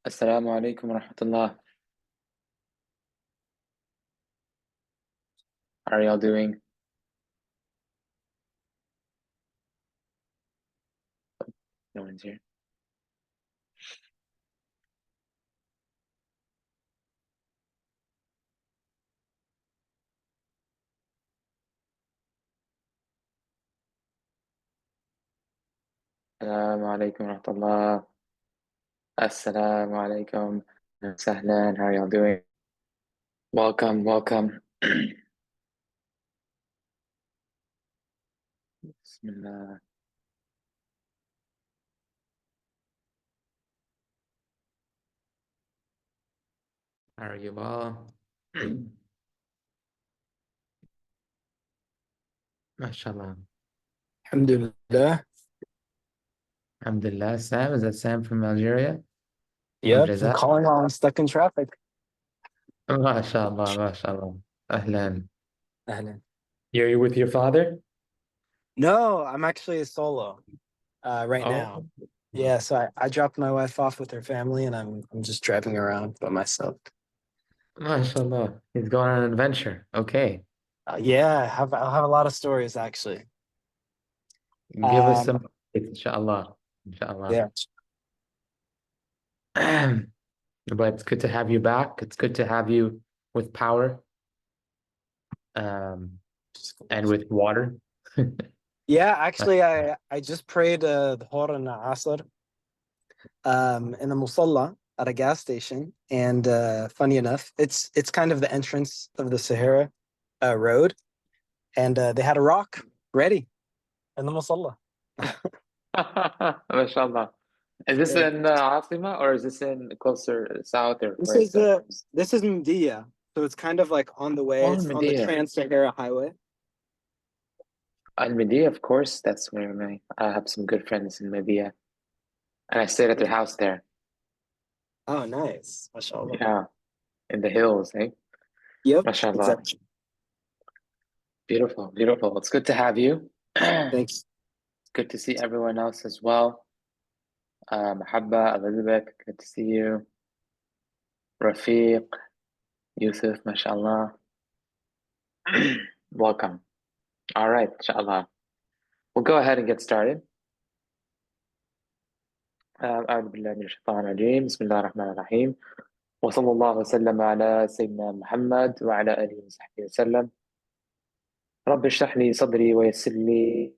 Assalamu alaikum wa rahmatullah. How are y'all doing? No one's here. Assalamu alaikum wa rahmatullah. Assalamu alaikum. Sahlan. How are y'all doing? Welcome, welcome. Bismillah. How are you all? MashaAllah. Alhamdulillah. Alhamdulillah. Sam, is that Sam from Algeria? Yep, I'm calling while I'm stuck in traffic. MashaAllah, MashaAllah. Ahlan. Ahlan. You're with your father? No, I'm actually a solo right now. Oh, Yeah, so I dropped my wife off with her family and I'm just driving around by myself. MashaAllah. He's going on an adventure. Okay. Yeah, I'll have a lot of stories actually. Give us Um, some, inshallah. Inshallah. yeah. But it's good to have you back. It's good to have you with power, and with water. Yeah, actually I just prayed the Dhuhr and Asr in a musalla at a gas station, and funny enough, it's kind of the entrance of the Sahara road, and they had a rock ready in the musalla. MashaAllah. Is this Yeah. in Asima or is this in closer south or This where is is that? this is Mdia, so it's kind of like on the way. Oh, It's on the Medea. Trans-Sahara Highway. Al Medea, of course. That's where I have some good friends in Medea, and I stayed at their house there. Oh, nice, mashallah. Yeah, in the hills, eh? Yep, MashaAllah. exactly. Beautiful, beautiful. It's good to have you. Thanks. Good to see everyone else as well. Mahabba, Elizabeth, good to see you. Rafiq, Yusuf, mashallah. Welcome. All right, inshallah. We'll go ahead and get started. أعوذ بالله من الشيطان الرجيم بسم الله الرحمن الرحيم وصلى الله وسلم على سيدنا محمد وعلى آله وصحبه وسلم رب اشرح لي صدري ويسر لي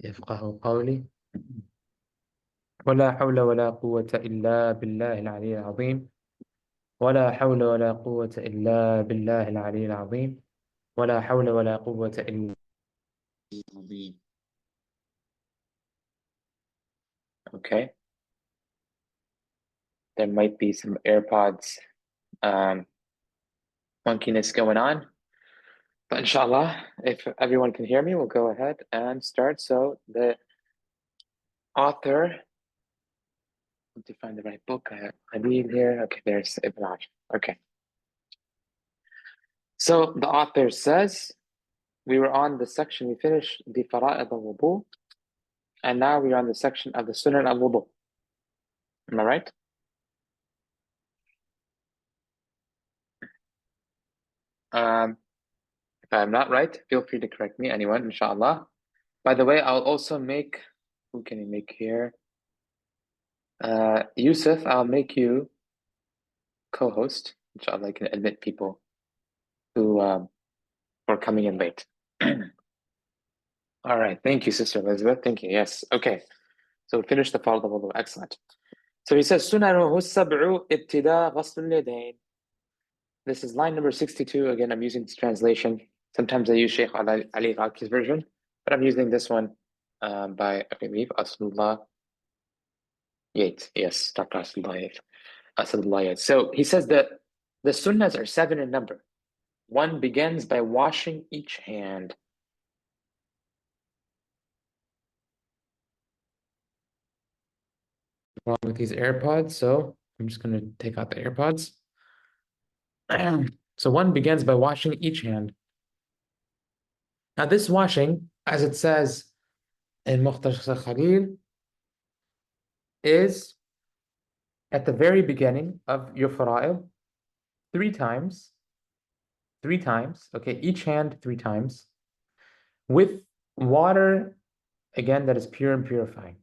يفقه قولي ولا حول ولا قوة إلا بالله العلي العظيم ولا حول ولا قوة إلا بالله العلي العظيم ولا حول ولا قوة إلا بالله. Okay, there might be some AirPods funkiness going on, but inshallah, if everyone can hear me, we'll go ahead and start. So the author, to find the right book, I need here. Okay, there's Ibn Ashir. Okay. So the author says, we were on the section, we finished the fara'id al-wudu, and now we're on the section of the sunan al-wudu. Am I right? If I'm not right, feel free to correct me, anyone, inshallah. By the way, I'll also make, who can you make here? Yusuf, I'll make you co-host. Inshallah, I can admit people who are coming in late. All right, thank you, Sister Elizabeth. Thank you. Yes, okay. So we finished the fard al-wudu. Excellent. So he says, Sunanuhu sab'u ibtida ghasl al-yadayn. This is line number 62. Again, I'm using this translation. Sometimes I use Sheikh Ali Raki's version, but I'm using this one by, I believe, Asdullah Yates. Yes, Dr. Asdullah Yates. Asdullah Yates. So he says that the sunnahs are 7 in number. One begins by washing each hand. Wrong with these AirPods, so I'm just going to take out the AirPods. So one begins by washing each hand. Now this washing, as it says in Mukhtasar Khalil, is at the very beginning of your fara'id, three times, okay, each hand three times, with water, again, that is pure and purifying,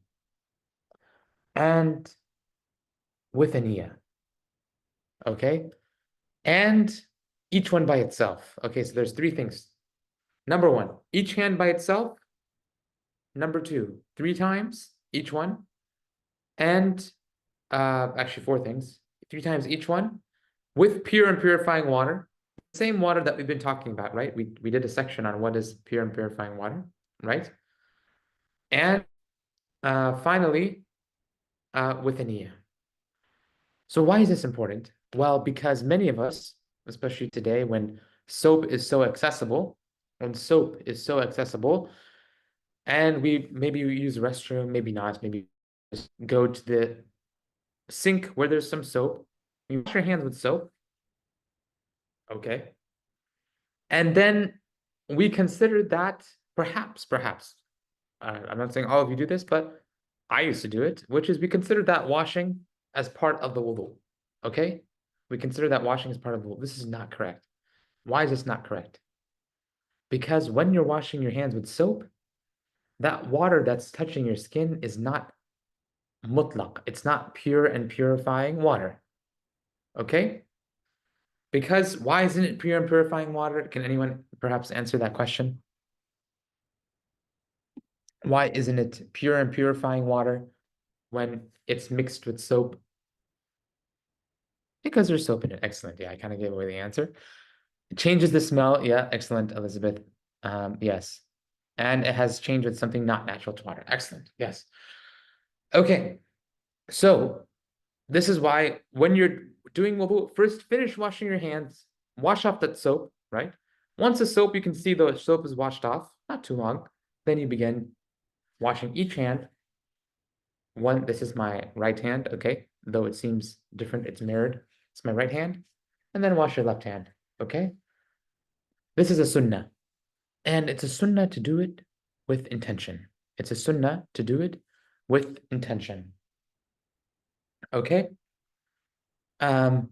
and with a niyyah, okay? And each one by itself. Okay, so there's three things. Number one, each hand by itself. Number two, three times each one. And actually four things, three times each one, with pure and purifying water. Same water that we've been talking about, right? We did a section on what is pure and purifying water, right? And finally, with a niyyah. So why is this important? Well, because many of us, especially today when soap is so accessible, and we maybe use the restroom, maybe not, maybe just go to the sink where there's some soap, you wash your hands with soap, okay? And then we consider that perhaps, I'm not saying all of you do this, but I used to do it, which is we consider that washing as part of the wudu, okay? We consider that washing as part of the wudu. This is not correct. Why is this not correct? Because when you're washing your hands with soap, that water that's touching your skin is not mutlaq. It's not pure and purifying water, okay? Because why isn't it pure and purifying water? Can anyone perhaps answer that question? Why isn't it pure and purifying water when it's mixed with soap? Because there's soap in it. Excellent. Yeah, I kind of gave away the answer. It changes the smell. Yeah, excellent, Elizabeth. Yes. And it has changed with something not natural to water. Excellent. Yes. Okay. So this is why when you're doing wudu, first finish washing your hands, wash off that soap, right? Once the soap, you can see the soap is washed off, not too long. Then you begin washing each hand. This is my right hand, okay? Though it seems different, it's mirrored. It's my right hand. And then wash your left hand, okay? This is a sunnah. And it's a sunnah to do it with intention. It's a sunnah to do it with intention. Okay? That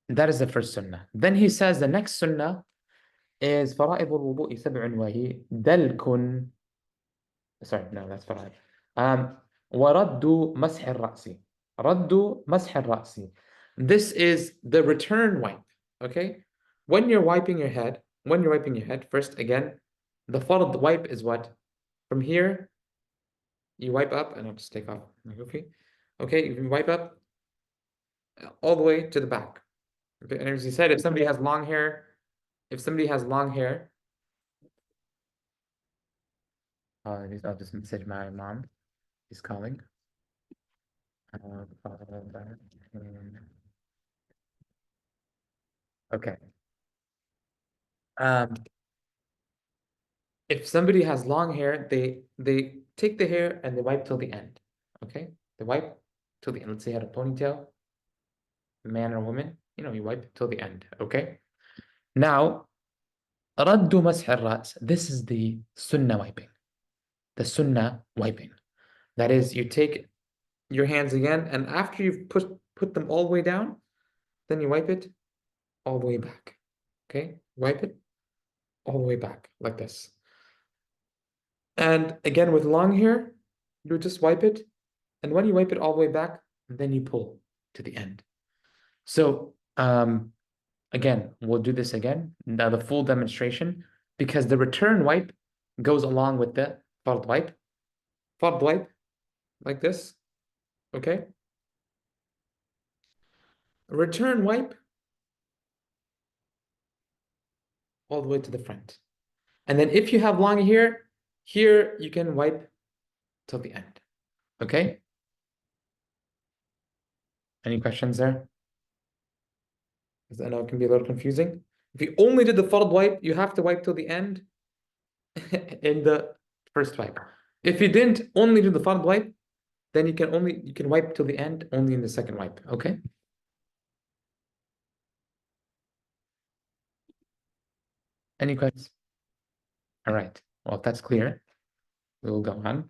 is the first sunnah. Then he says the next sunnah is fara'id al-wudu'i sab'un wa hi dalkun. Sorry, no, that's fara'id. وَرَدُّ مَسْحِ الرَّأْسِ. رَدُّ مَسْحِ الرَّأْسِ. This is the return wipe, okay? When you're wiping your head, first, again, the fard wipe is what? From here, you wipe up, and I'll just take off my goofy. Okay, you can wipe up all the way to the back. Okay, and as you said, if somebody has long hair, I'll just message my mom. She's calling. Okay. If somebody has long hair, they take the hair and they wipe till the end. Okay? They wipe till the end. Let's say you had a ponytail, man or woman, you wipe till the end. Okay? Now, raddu mash al-ras. This is the sunnah wiping. The sunnah wiping. That is, you take your hands again, and after you've put them all the way down, then you wipe it all the way back. Okay? Wipe it all the way back, like this. And again, with long hair, you just wipe it. And when you wipe it all the way back, then you pull to the end. So again, we'll do this again, now the full demonstration, because the return wipe goes along with the fard wipe. Fard wipe, like this, okay? Return wipe all the way to the front. And then if you have long hair, here you can wipe till the end, okay? Any questions there? Because I know it can be a little confusing. If you only did the fard wipe, you have to wipe till the end in the first wipe. If you didn't only do the fard wipe, then you can wipe till the end only in the second wipe. Okay? Any questions? All right. Well, if that's clear, we'll go on.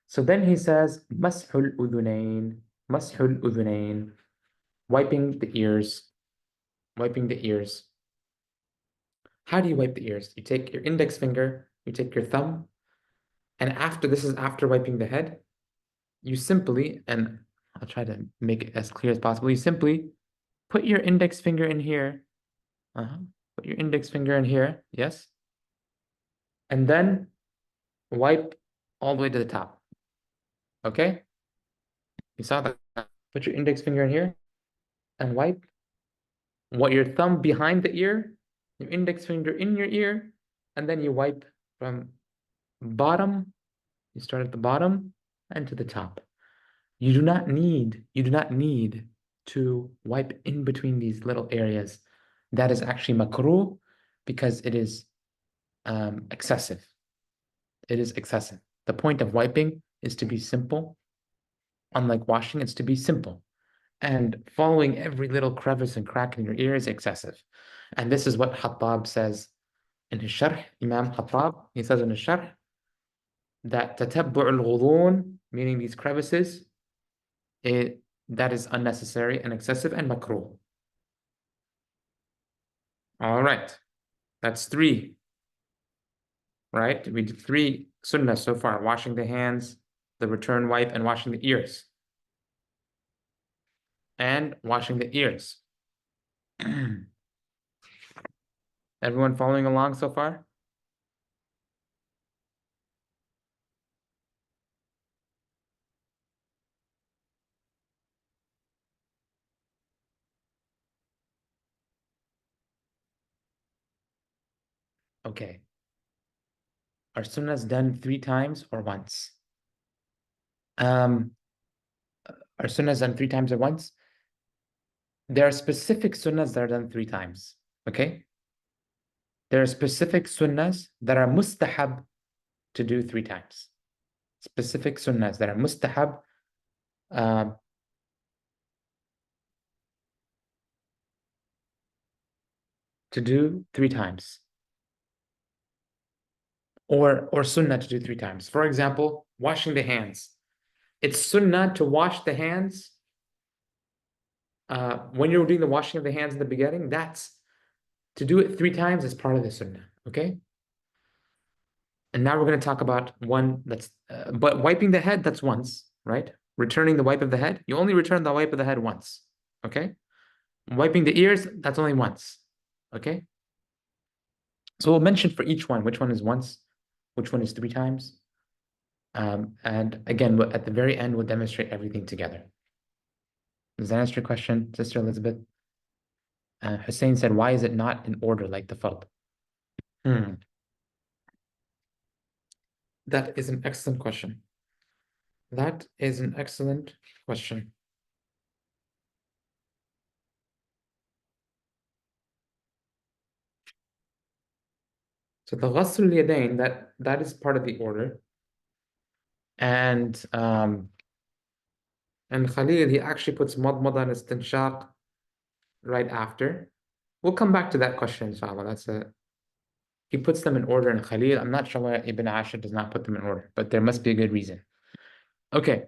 So then he says, Mashul udhunain, Mashul udhunain, wiping the ears, wiping the ears. How do you wipe the ears? You take your index finger, you take your thumb, and this is after wiping the head, you simply, and I'll try to make it as clear as possible, you simply put your index finger in here. Put your index finger in here, yes? And then wipe all the way to the top. Okay? You saw that? Put your index finger in here and wipe your thumb behind the ear, your index finger in your ear, and then you wipe from bottom. You start at the bottom and to the top. You do not need to wipe in between these little areas. That is actually makruh because it is excessive. It is excessive. The point of wiping is to be simple. Unlike washing, it's to be simple. And following every little crevice and crack in your ear is excessive. And this is what Hattab says in his sharh. Imam Hattab, he says in his sharh that tatabbu' al-ghudun, meaning these crevices, that is unnecessary and excessive and makruh. All right, that's 3. Right? We did 3 sunnahs so far: washing the hands, the return wipe, and washing the ears. And washing the ears. Everyone following along so far? Okay. Are sunnahs done 3 times or once? Are sunnahs done 3 times or once? There are specific sunnahs that are done 3 times. Okay? There are specific sunnahs that are mustahab to do 3 times. Specific sunnahs that are mustahab to do 3 times. Or sunnah to do 3 times. For example, washing the hands. It's sunnah to wash the hands. When you're doing the washing of the hands in the beginning, that's to do it 3 times as part of the sunnah. Okay? And now we're going to talk about one that's, but wiping the head, that's once, right? Returning the wipe of the head, you only return the wipe of the head once. Okay? Wiping the ears, that's only once. Okay? So we'll mention for each one which one is once, which one is 3 times. And again, at the very end, we'll demonstrate everything together. Does that answer your question, Sister Elizabeth? Hussein said, why is it not in order like the fard? That is an excellent question. That is an excellent question. So the ghasl al-yadayn, that is part of the order. And Khalil, he actually puts madmada and istinshaq right after. We'll come back to that question, inshallah. He puts them in order in Khalil. I'm not sure why Ibn Ashir does not put them in order, but there must be a good reason. Okay.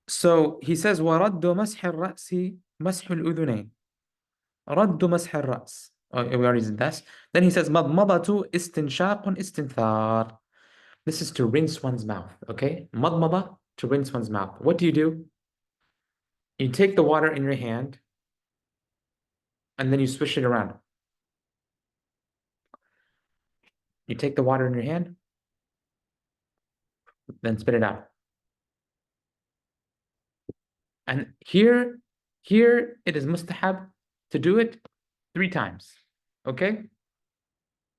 So he says, وَرَدُّ مَسْحِ الرَّأْسِ مَسْحُ الْأُذُنَيْنِ رَدُّ مَسْحِ الرَّأْسِ. We already did that. Then he says, مَضْمَضَةُ إِسْتِنْشَاقٌ إِسْتِنْثَارٌ. This is to rinse one's mouth, okay? Madmada, to rinse one's mouth. What do? You take the water in your hand, and then you swish it around. You take the water in your hand, then spit it out. And here it is mustahab to do it 3 times, okay?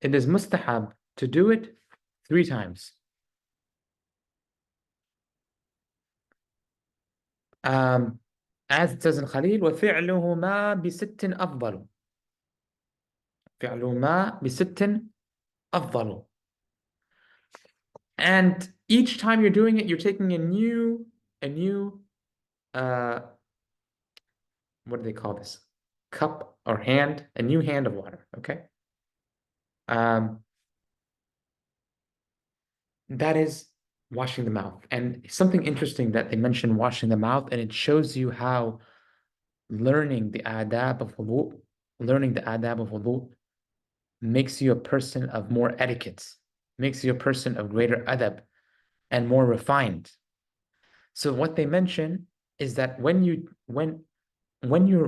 It is mustahab to do it 3 times. As it says in Khalil, وَفِعْلُهُمَا بِسِتٍ أَفْضَلُ. فِعْلُهُمَا بِسِتٍ أَفْضَلُ. And each time you're doing it, you're taking a new, what do they call this? Cup or hand, a new hand of water, okay? That is washing the mouth. And something interesting that they mention washing the mouth, and it shows you how learning the adab of wudu makes you a person of more etiquette, makes you a person of greater adab and more refined. So what they mention is that when you're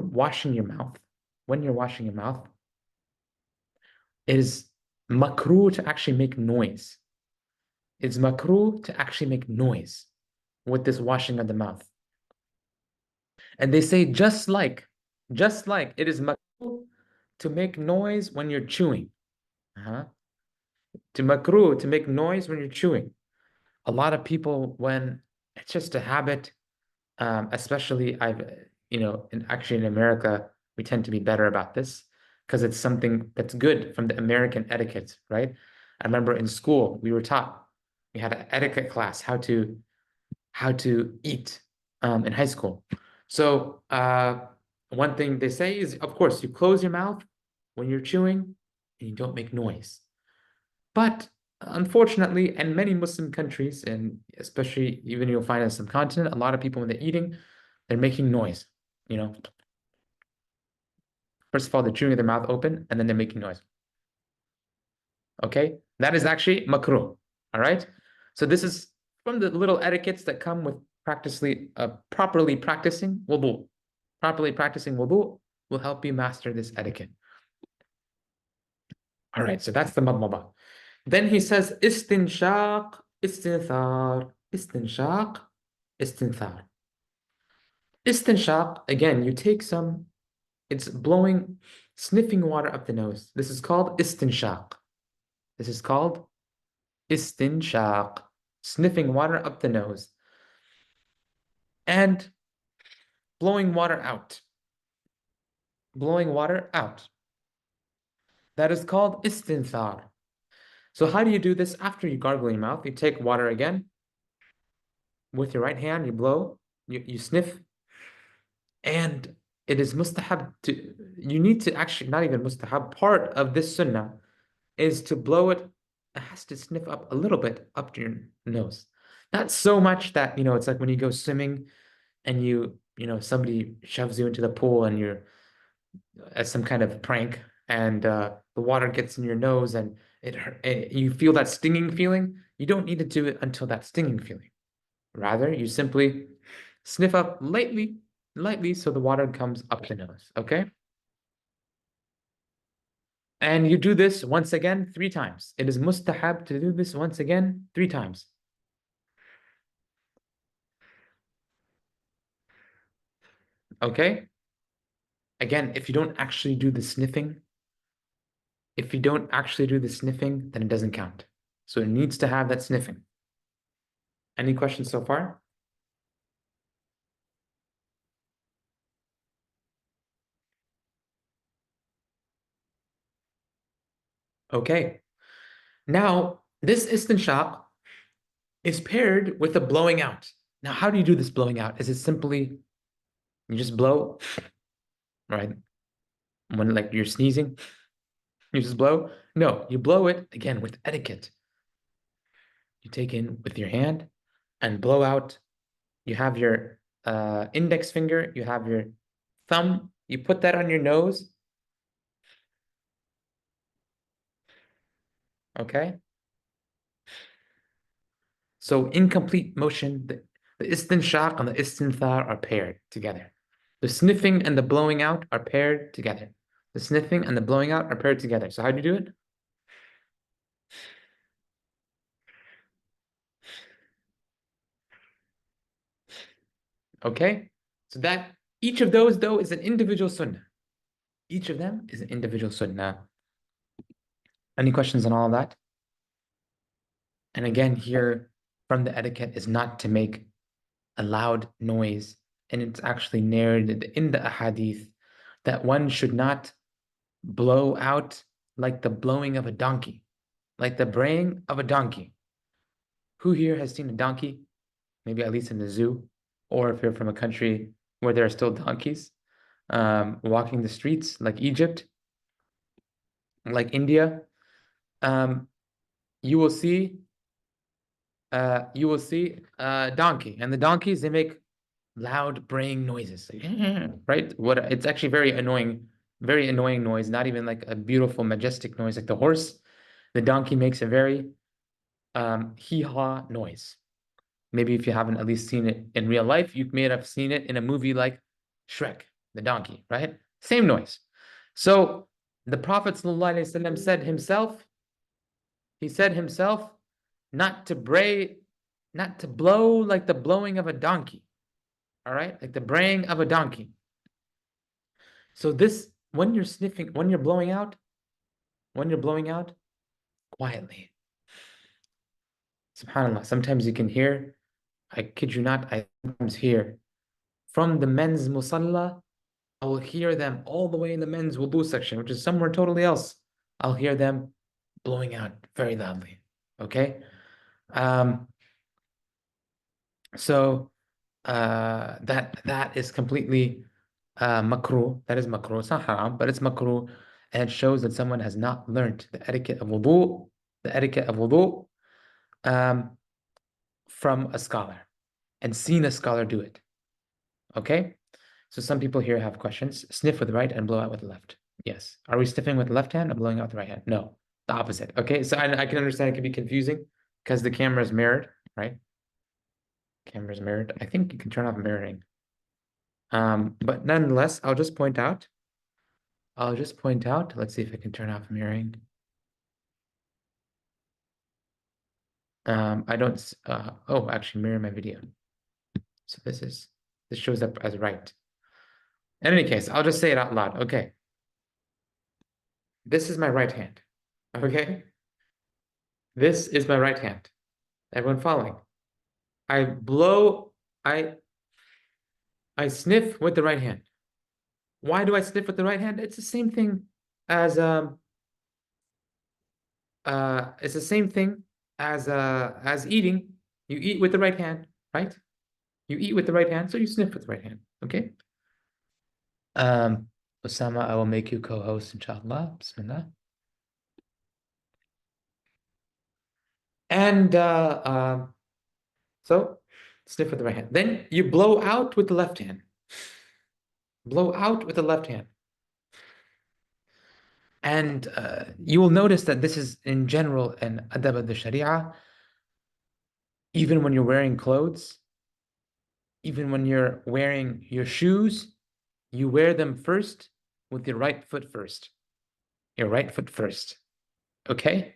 washing your mouth, it is makruh to actually make noise. It's makruh to actually make noise with this washing of the mouth. And they say just like it is makruh to make noise when you're chewing. To makruh to make noise when you're chewing. A lot of people, when it's just a habit, especially actually in America, we tend to be better about this because it's something that's good from the American etiquette, right? I remember in school we were taught, we had an etiquette class, how to eat in high school. So one thing they say is, of course, you close your mouth when you're chewing and you don't make noise. But unfortunately, in many Muslim countries, and especially even you'll find in the subcontinent, a lot of people when they're eating, they're making noise. First of all, they're chewing with their mouth open, and then they're making noise. Okay, that is actually makruh. All right. So this is from the little etiquettes that come with properly practicing wudu. Properly practicing wudu will help you master this etiquette. All right, so that's the madmada. Then he says istinshaq, istinthar, istinshaq, istinthar. Istinshaq, again, you take it's blowing, sniffing water up the nose. This is called istinshaq. This is called istinshaq, sniffing water up the nose. And blowing water out. Blowing water out. That is called istinthar. So how do you do this after you gargle your mouth? You take water again. With your right hand, you blow, you sniff, and it is mustahab you need to actually, not even mustahab, part of this sunnah is to blow it. It has to sniff up a little bit up to your nose. Not so much that, it's like when you go swimming and somebody shoves you into the pool and you're as some kind of prank, and the water gets in your nose and you feel that stinging feeling. You don't need to do it until that stinging feeling. Rather, you simply sniff up lightly, so the water comes up the nose, okay? And you do this once again 3 times. It is mustahab to do this once again 3 times. Okay? Again, if you don't actually do the sniffing, then it doesn't count. So it needs to have that sniffing. Any questions so far? Okay. Now, this istinshaq is paired with a blowing out. Now, how do you do this blowing out? Is it simply you just blow, right? When like you're sneezing, you just blow? No, you blow it again with etiquette. You take in with your hand and blow out. You have your index finger, you have your thumb, you put that on your nose. Okay? So in complete motion, the istinshaq and the istinthar are paired together. The sniffing and the blowing out are paired together. The sniffing and the blowing out are paired together. So how do you do it? Okay? So that each of those, though, is an individual sunnah. Each of them is an individual sunnah. Any questions on all of that? And again, here from the etiquette is not to make a loud noise. And it's actually narrated in the ahadith that one should not blow out like the blowing of a donkey, like the braying of a donkey. Who here has seen a donkey? Maybe at least in the zoo, or if you're from a country where there are still donkeys. walking the streets like Egypt, like India, you will see donkey, and the donkeys, they make loud braying noises, right? It's actually very annoying noise, not even like a beautiful, majestic noise like the horse. The donkey makes a very hee-haw noise. Maybe if you haven't at least seen it in real life, you may have seen it in a movie like Shrek, the donkey, right? Same noise. So the Prophet ﷺ said himself, not to bray, not to blow like the blowing of a donkey. All right, like the braying of a donkey. So this, when you're sniffing, when you're blowing out, quietly. SubhanAllah, sometimes you can hear, I kid you not, I sometimes hear from the men's musalla, I will hear them all the way in the men's wudu section, which is somewhere totally else. I'll hear them blowing out very loudly. Okay? So that is completely makruh. That is makruh. It's not haram, but it's makruh. And it shows that someone has not learned the etiquette of wudu, um, from a scholar and seen a scholar do it. Okay? So some people here have questions. Sniff with the right and blow out with the left. Yes. Are we sniffing with the left hand or blowing out with the right hand? No, the opposite. Okay, so I can understand it can be confusing because the camera is mirrored, right? Camera's mirrored. I think you can turn off mirroring. But nonetheless, I'll just point out, let's see if I can turn off mirroring. I don't, oh, actually mirror my video. So this shows up as right. In any case, I'll just say it out loud. Okay. This is my right hand. Okay. This is my right hand. Everyone following? I sniff with the right hand. Why do I sniff with the right hand? It's the same thing as eating. You eat with the right hand, right? You eat with the right hand, so you sniff with the right hand. Okay. Osama, I will make you co-host, inshallah. Bismillah. And so sniff with the right hand. Then you blow out with the left hand. Blow out with the left hand. And you will notice that this is in general an adab of the Sharia. Even when you're wearing clothes, even when you're wearing your shoes, you wear them first with your right foot first. Your right foot first. Okay?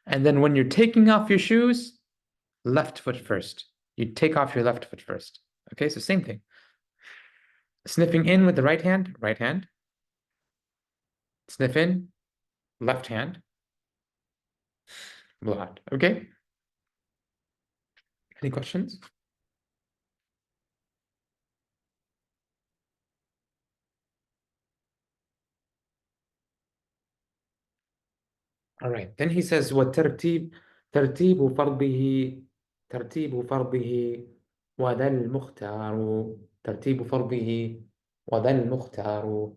And then when you're taking off your shoes, left foot first. You take off your left foot first. Okay, so same thing. Sniffing in with the right hand, right hand. Sniff in, left hand. Blow out. Okay? Any questions? All right. Then he says, وَالترتيب ترتيب فرضه ترتيب فرضه وذا المختار ترتيب فرضه وذا المختار,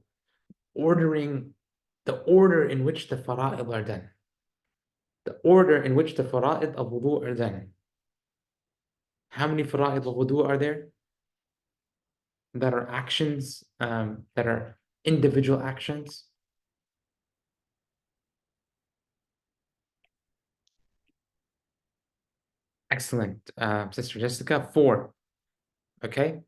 ordering the order in which the fara'id are done. The order in which the fara'id of wudu are done. How many fara'id of wudu are there? That are actions, that are individual actions. Excellent, Sister Jessica. 4. Okay.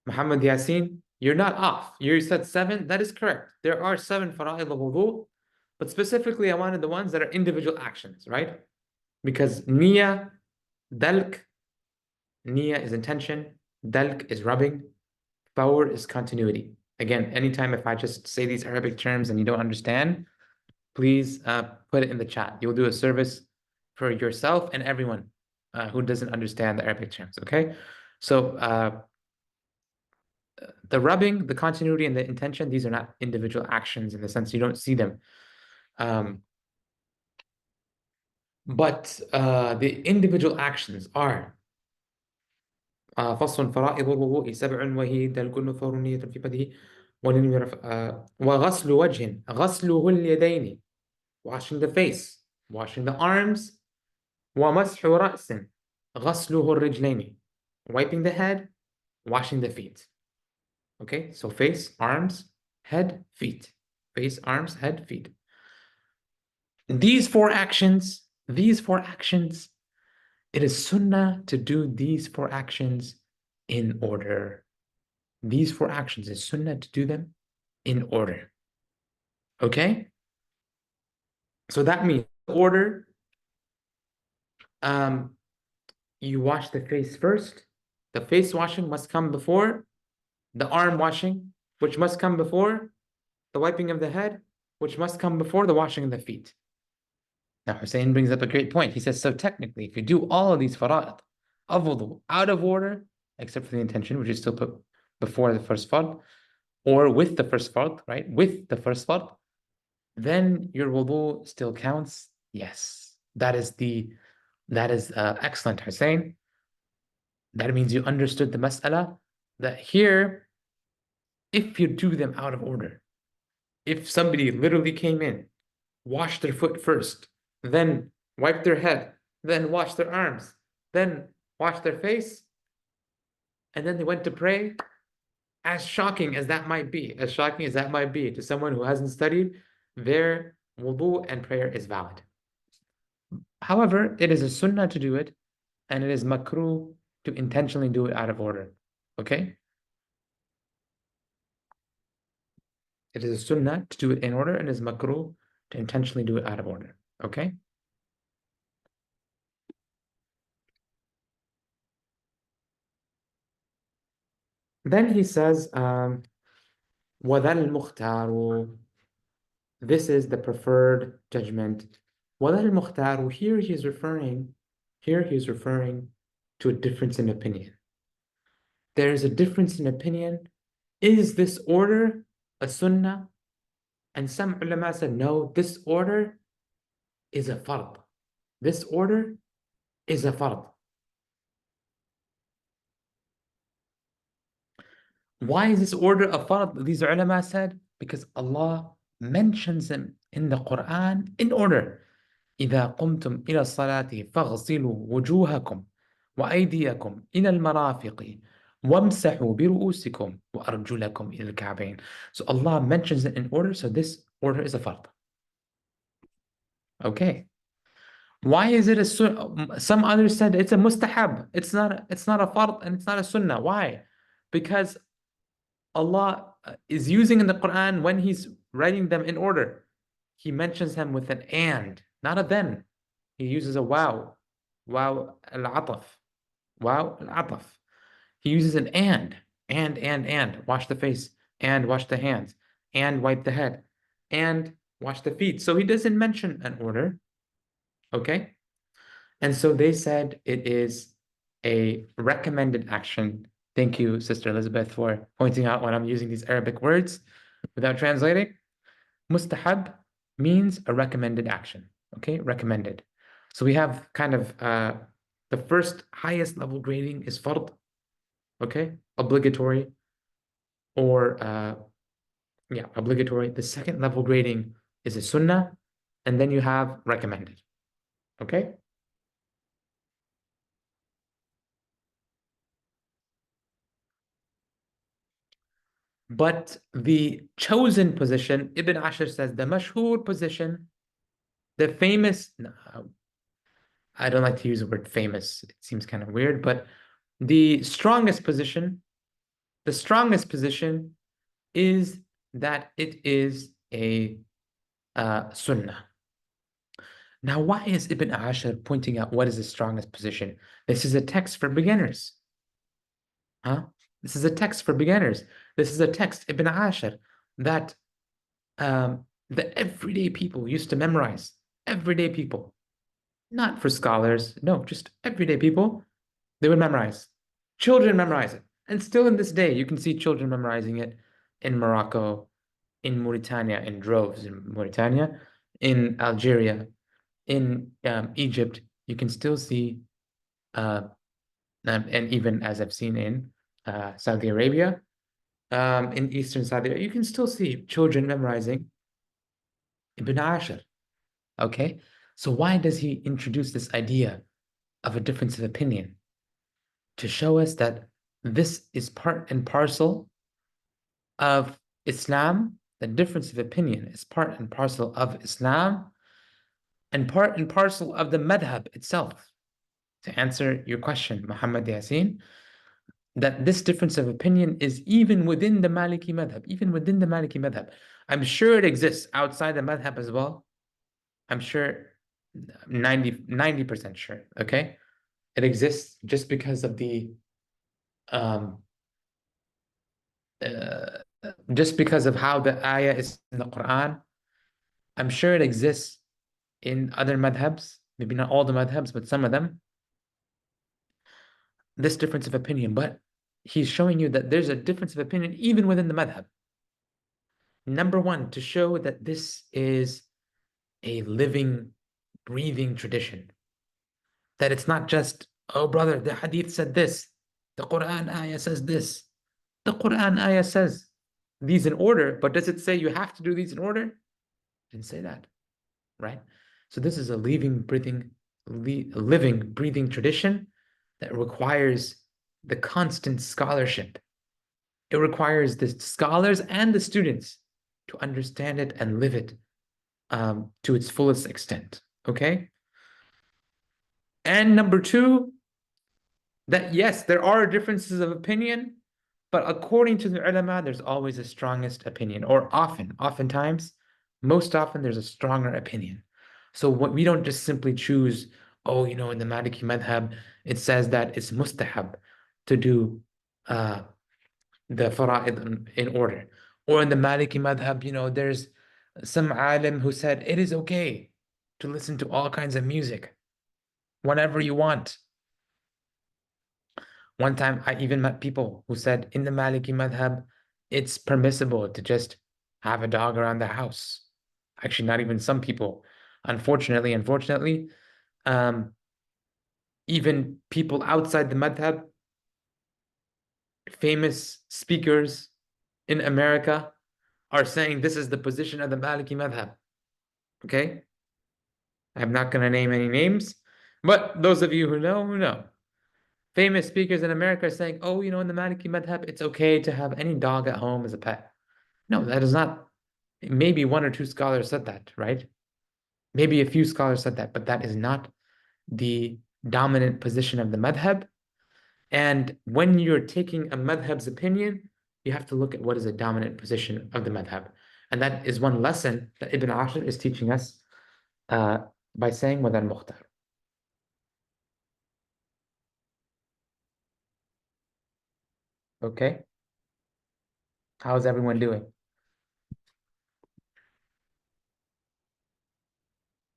Muhammad Yasin, you're not off. You said 7. That is correct. There are 7 fara'id of wudu, but specifically I wanted the ones that are individual actions, right? Because niyyah, dalk, niyyah is intention, dalk is rubbing, fawr is continuity. Again, anytime if I just say these Arabic terms and you don't understand, please put it in the chat. You'll do a service for yourself and everyone who doesn't understand the Arabic terms, okay? So the rubbing, the continuity, and the intention, these are not individual actions in the sense you don't see them. But the individual actions are فصل فرائض الوضوء 7 وهي دلك النثور نية في بدءه وغسل وجه غسله اليدين, washing the face, washing the arms. ومسح رأس غسله الرجلين, wiping the head, washing the feet. Okay, so face, arms, head, feet. Face, arms, head, feet. These four actions, it is sunnah to do these four actions in order. These four actions is sunnah to do them in order. Okay? So that means order, you wash the face first. The face washing must come before the arm washing, which must come before the wiping of the head, which must come before the washing of the feet. Now Hussein brings up a great point. He says, so technically, if you do all of these fara'id of wudu out of order, except for the intention, which is still put before the first fard, or with the first fard, right? With the first fard, then your wudu still counts. Yes, that is excellent, Hussein. That means you understood the mas'ala, that here, if you do them out of order, if somebody literally came in, washed their foot first, then wiped their head, then washed their arms, then washed their face, and then they went to pray, as shocking as that might be, to someone who hasn't studied, their wudu and prayer is valid. However, it is a sunnah to do it, and it is makruh to intentionally do it out of order. Okay? It is a sunnah to do it in order, and it is makruh to intentionally do it out of order. Okay? Then he says, وَذَا الْمُخْتَارُ, this is the preferred judgment. وَذَا الْمُخْتَارُ, here he is referring to a difference in opinion. There is a difference in opinion. Is this order a sunnah? And some ulama said, no, this order is a fard. This order is a fard. Why is this order a fard? These ulama said, because Allah mentions them in the Quran in order. إذا قمتم إلى الصلاة فاغسلوا وجوهكم وأيديكم إلى المرافق وامسحوا برؤوسكم وأرجلكم إلى الكعبين. So Allah mentions it in order, so this order is a fard. Okay. Why is it a sunnah? Some others said it's a mustahab. It's not a fard and it's not a sunnah. Why? Because Allah is using in the Quran, when He's writing them in order, He mentions them with an and, not a then. He uses a wow. Wow al-ataf. Wow al-ataf. He uses an and. Wash the face, and wash the hands, and wipe the head, and wash the feet. So He doesn't mention an order. Okay? And so they said it is a recommended action. Thank you, Sister Elizabeth, for pointing out when I'm using these Arabic words without translating. Mustahab means a recommended action. Okay, recommended. So we have kind of the first highest level grading is fard. Okay, obligatory, or obligatory. The second level grading is a sunnah, and then you have recommended. Okay. But the chosen position, Ibn Ashir says, the mashhur position, the famous, no, I don't like to use the word famous, it seems kind of weird, but the strongest position is that it is a sunnah. Now, why is Ibn Ashir pointing out what is the strongest position? This is a text for beginners. This is a text for beginners. This is a text, Ibn Ashir, that the everyday people used to memorize. Everyday people. Not for scholars. No, just everyday people. They would memorize. Children memorize it. And still in this day, you can see children memorizing it in Morocco, in Mauritania, in droves in Mauritania, in Algeria, in Egypt. You can still see, and even as I've seen in Saudi Arabia, in Eastern Saudi Arabia, you can still see children memorizing Ibn Ashir. Okay, so why does he introduce this idea of a difference of opinion? To show us that this is part and parcel of Islam. The difference of opinion is part and parcel of Islam and part and parcel of the madhab itself. To answer your question, Muhammad Yasin, that this difference of opinion is even within the Maliki madhab, even within the Maliki madhab. I'm sure it exists outside the madhab as well. I'm sure 90% sure, okay? It exists just because of the um, just because of how the ayah is in the Quran. I'm sure it exists in other madhabs, maybe not all the madhabs, but some of them, this difference of opinion. But he's showing you that there's a difference of opinion even within the madhab. Number one, to show that this is a living, breathing tradition. That it's not just, oh brother, the hadith said this, the Quran ayah says this. The Quran ayah says these in order, but does it say you have to do these in order? It didn't say that, right? So this is a living, breathing tradition that requires the constant scholarship. It requires the scholars and the students to understand it and live it to its fullest extent. Okay? And number two, that yes, there are differences of opinion, but according to the ulama, there's always a strongest opinion, or oftentimes, most often, there's a stronger opinion. So what we don't just simply choose, oh, in the Maliki madhab, it says that it's mustahab to do the fara'id in order. Or in the Maliki madhab, there's some alim who said it is okay to listen to all kinds of music whenever you want. One time I even met people who said in the Maliki madhab, it's permissible to just have a dog around the house. Actually, not even some people. Unfortunately, um, even people outside the madhab, famous speakers in America are saying this is the position of the Maliki madhab. Okay? I'm not going to name any names, but those of you who know. Famous speakers in America are saying, oh, in the Maliki madhab, it's okay to have any dog at home as a pet. No, that is not. Maybe one or two scholars said that, right? Maybe a few scholars said that, but that is not the dominant position of the madhab. And when you're taking a madhab's opinion, you have to look at what is the dominant position of the madhab. And that is one lesson that Ibn Ashir is teaching us by saying وَذَا الْمُخْتَارِ. Okay? How's everyone doing?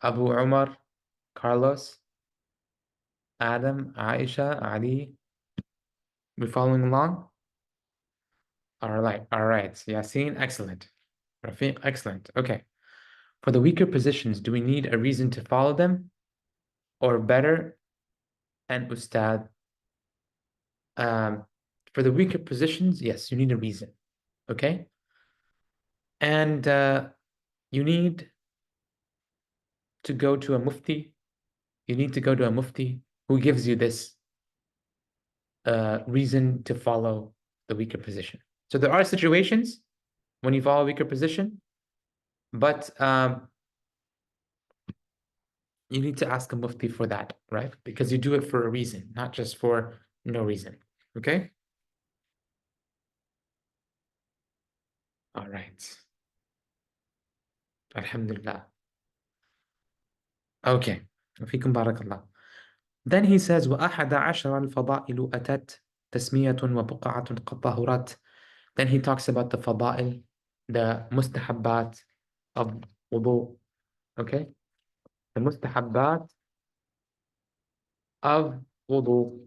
Abu Umar, Carlos, Adam, Aisha, Ali. We following along? All right. Yasin, excellent. Rafiq, excellent. Okay. For the weaker positions, do we need a reason to follow them? Or better, and Ustadh? For the weaker positions, yes, you need a reason. Okay? And you need to go to a mufti. You need to go to a mufti who gives you this reason to follow the weaker position. So there are situations when you follow a weaker position, but you need to ask a mufti for that, right? Because you do it for a reason, not just for no reason. Okay? All right. Alhamdulillah. Okay. فيكم بارك الله. Then he says, وَأَحَدَ عَشَرَ الْفَضَائِلُ أَتَتْ تَسْمِيَةٌ وَبُقَعَةٌ كَالطَّهُرَاتِ. Then he talks about the fada'il, the mustahabbat of wudu. Okay? The mustahabbat of wudu.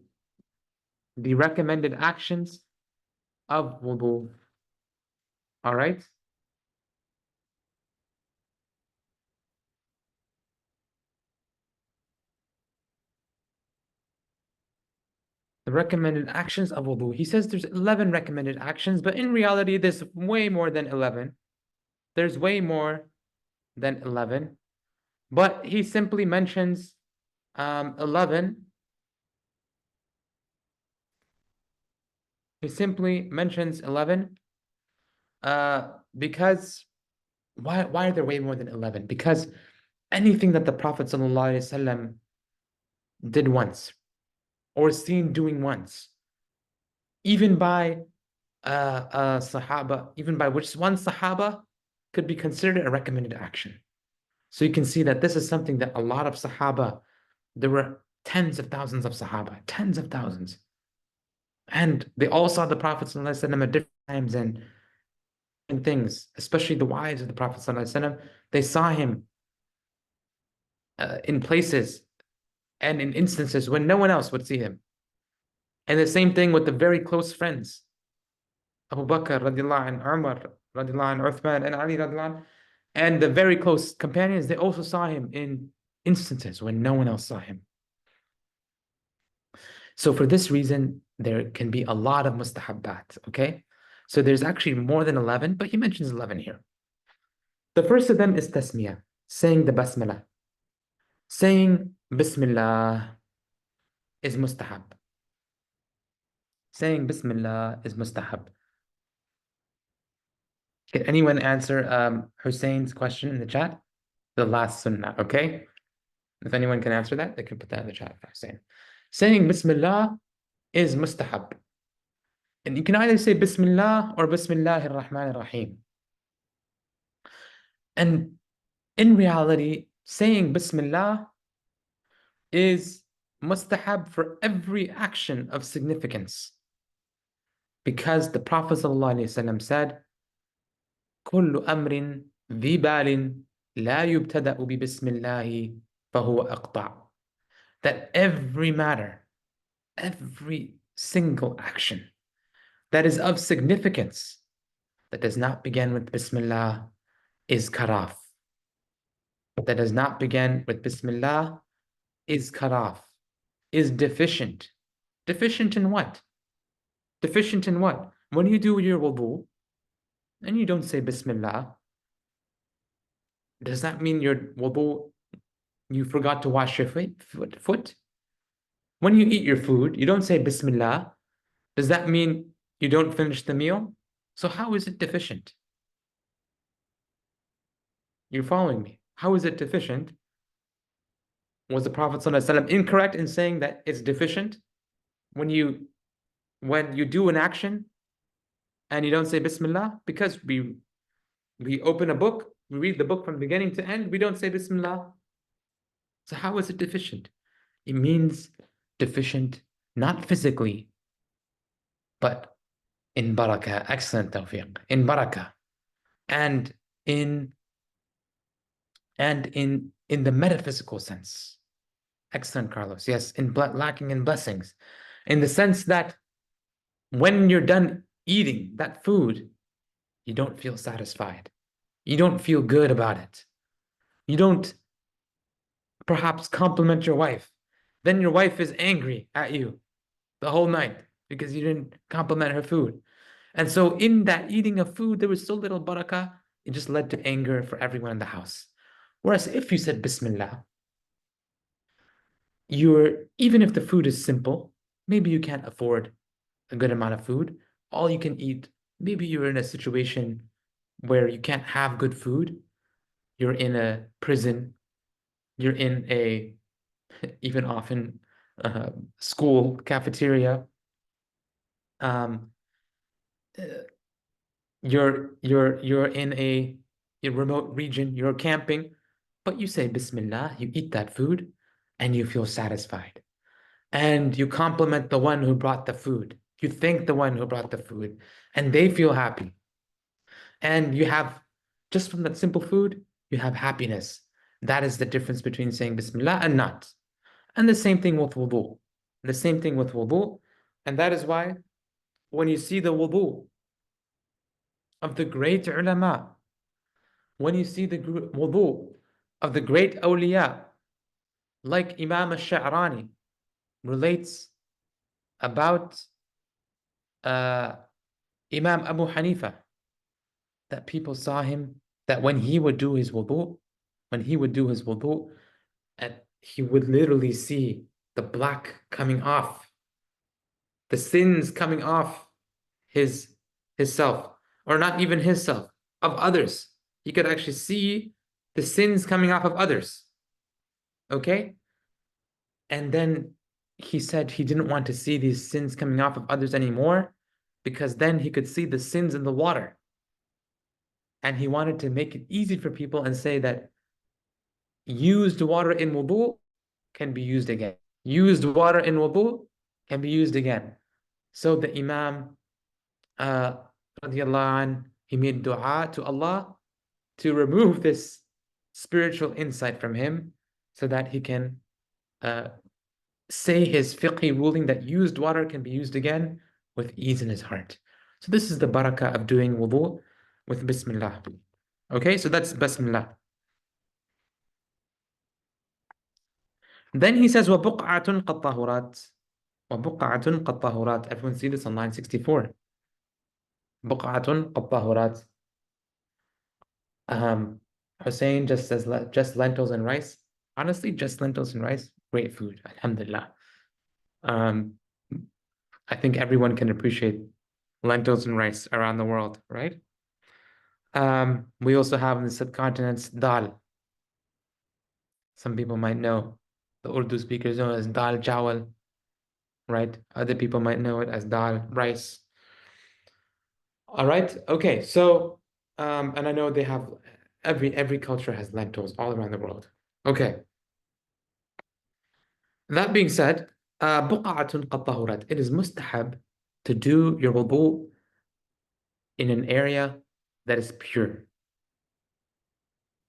The recommended actions of wudu. All right? The The recommended actions of wudu. He says there's 11 recommended actions, but in reality, there's way more than 11. There's way more than 11. But he simply mentions 11. He simply mentions 11 because why are there way more than 11? Because anything that the Prophet ﷺ did once or seen doing once, even by Sahaba, even by which one Sahaba could be considered a recommended action. So you can see that this is something that a lot of Sahaba, there were tens of thousands of Sahaba, tens of thousands. And they all saw the Prophet ﷺ at different times and things, especially the wives of the Prophet ﷺ. They saw him in places and in instances when no one else would see him. And the same thing with the very close friends, Abu Bakr radiallahu anh, Umar radiallahu anh, Uthman and Ali radiallahu anh, and the very close companions, they also saw him in instances when no one else saw him. So for this reason, there can be a lot of mustahabbat, okay? So there's actually more than 11, but he mentions 11 here. The first of them is tasmiyah, saying the basmala. Saying Bismillah is mustahab. Saying Bismillah is mustahab. Can anyone answer Hussein's question in the chat? The last sunnah, okay? If anyone can answer that, they can put that in the chat for Hussein. Saying Bismillah is mustahab. And you can either say Bismillah or Bismillahir Rahmanir Rahim. And in reality, saying Bismillah is mustahab for every action of significance. Because the Prophet ﷺ said, كل أمر ذي بال لا يبتدأ ببسم الله فهو أقطع. That every matter, every single action that is of significance, that does not begin with Bismillah, is cut off. That does not begin with Bismillah is cut off, is deficient. Deficient in what? Deficient in what? When you do your wudu and you don't say Bismillah, does that mean your wudu, you forgot to wash your foot? When you eat your food, you don't say Bismillah. Does that mean you don't finish the meal? So how is it deficient? You're following me. How is it deficient? Was the Prophet ﷺ incorrect in saying that it's deficient? When you do an action and you don't say Bismillah, because we open a book, we read the book from beginning to end, we don't say Bismillah. So how is it deficient? It means deficient, not physically, but in barakah. Excellent tawfiq. In barakah. And in the metaphysical sense. Excellent, Carlos. Yes, lacking in blessings. In the sense that when you're done eating that food, you don't feel satisfied. You don't feel good about it. You don't perhaps compliment your wife. Then your wife is angry at you the whole night because you didn't compliment her food. And so in that eating of food, there was so little barakah, it just led to anger for everyone in the house. Whereas if you said Bismillah, even if the food is simple, maybe you can't afford a good amount of food, all you can eat, maybe you're in a situation where you can't have good food, you're in a prison, you're in a, even often, school cafeteria, you're in a remote region, you're camping, but you say Bismillah, you eat that food, and you feel satisfied. And you compliment the one who brought the food. You thank the one who brought the food, and they feel happy. And you have, just from that simple food, you have happiness. That is the difference between saying Bismillah and not. And the same thing with wudu. The same thing with wudu. And that is why when you see the wudu of the great ulama, when you see the wudu of the great awliya, like Imam al-Sha'rani relates about Imam Abu Hanifa, that people saw him, that when he would do his wudu, and he would literally see the black coming off, the sins coming off his self, or not even his self, of others. He could actually see the sins coming off of others. Okay? And then he said he didn't want to see these sins coming off of others anymore, because then he could see the sins in the water. And he wanted to make it easy for people and say that used water in wudu can be used again. Used water in wudu can be used again. So the Imam, radiallahu anh, he made dua to Allah to remove this spiritual insight from him, so that he can say his fiqhi ruling that used water can be used again with ease in his heart. So this is the barakah of doing wudu with Bismillah. Okay, so that's Bismillah. Then he says, وَبُقْعَةٌ قَدْ طَهُرَاتٍ. وَبُقْعَةٌ قَدْ طَهُرَاتٍ. Everyone see this on line 64. بُقْعَةٌ قَدْ طَهُرَاتٍ. Hussein just says just lentils and rice. Honestly, just lentils and rice, great food, alhamdulillah. I think everyone can appreciate lentils and rice around the world, right? We also have in the subcontinents dal. Some people might know, the Urdu speakers know it as dal chawal, right? Other people might know it as dal rice. All right, okay, so and I know they have every culture has lentils all around the world. Okay. That being said, بُقْعَةٌ قَدْ طَهُرَتْ. It is mustahab to do your wudu in an area that is pure.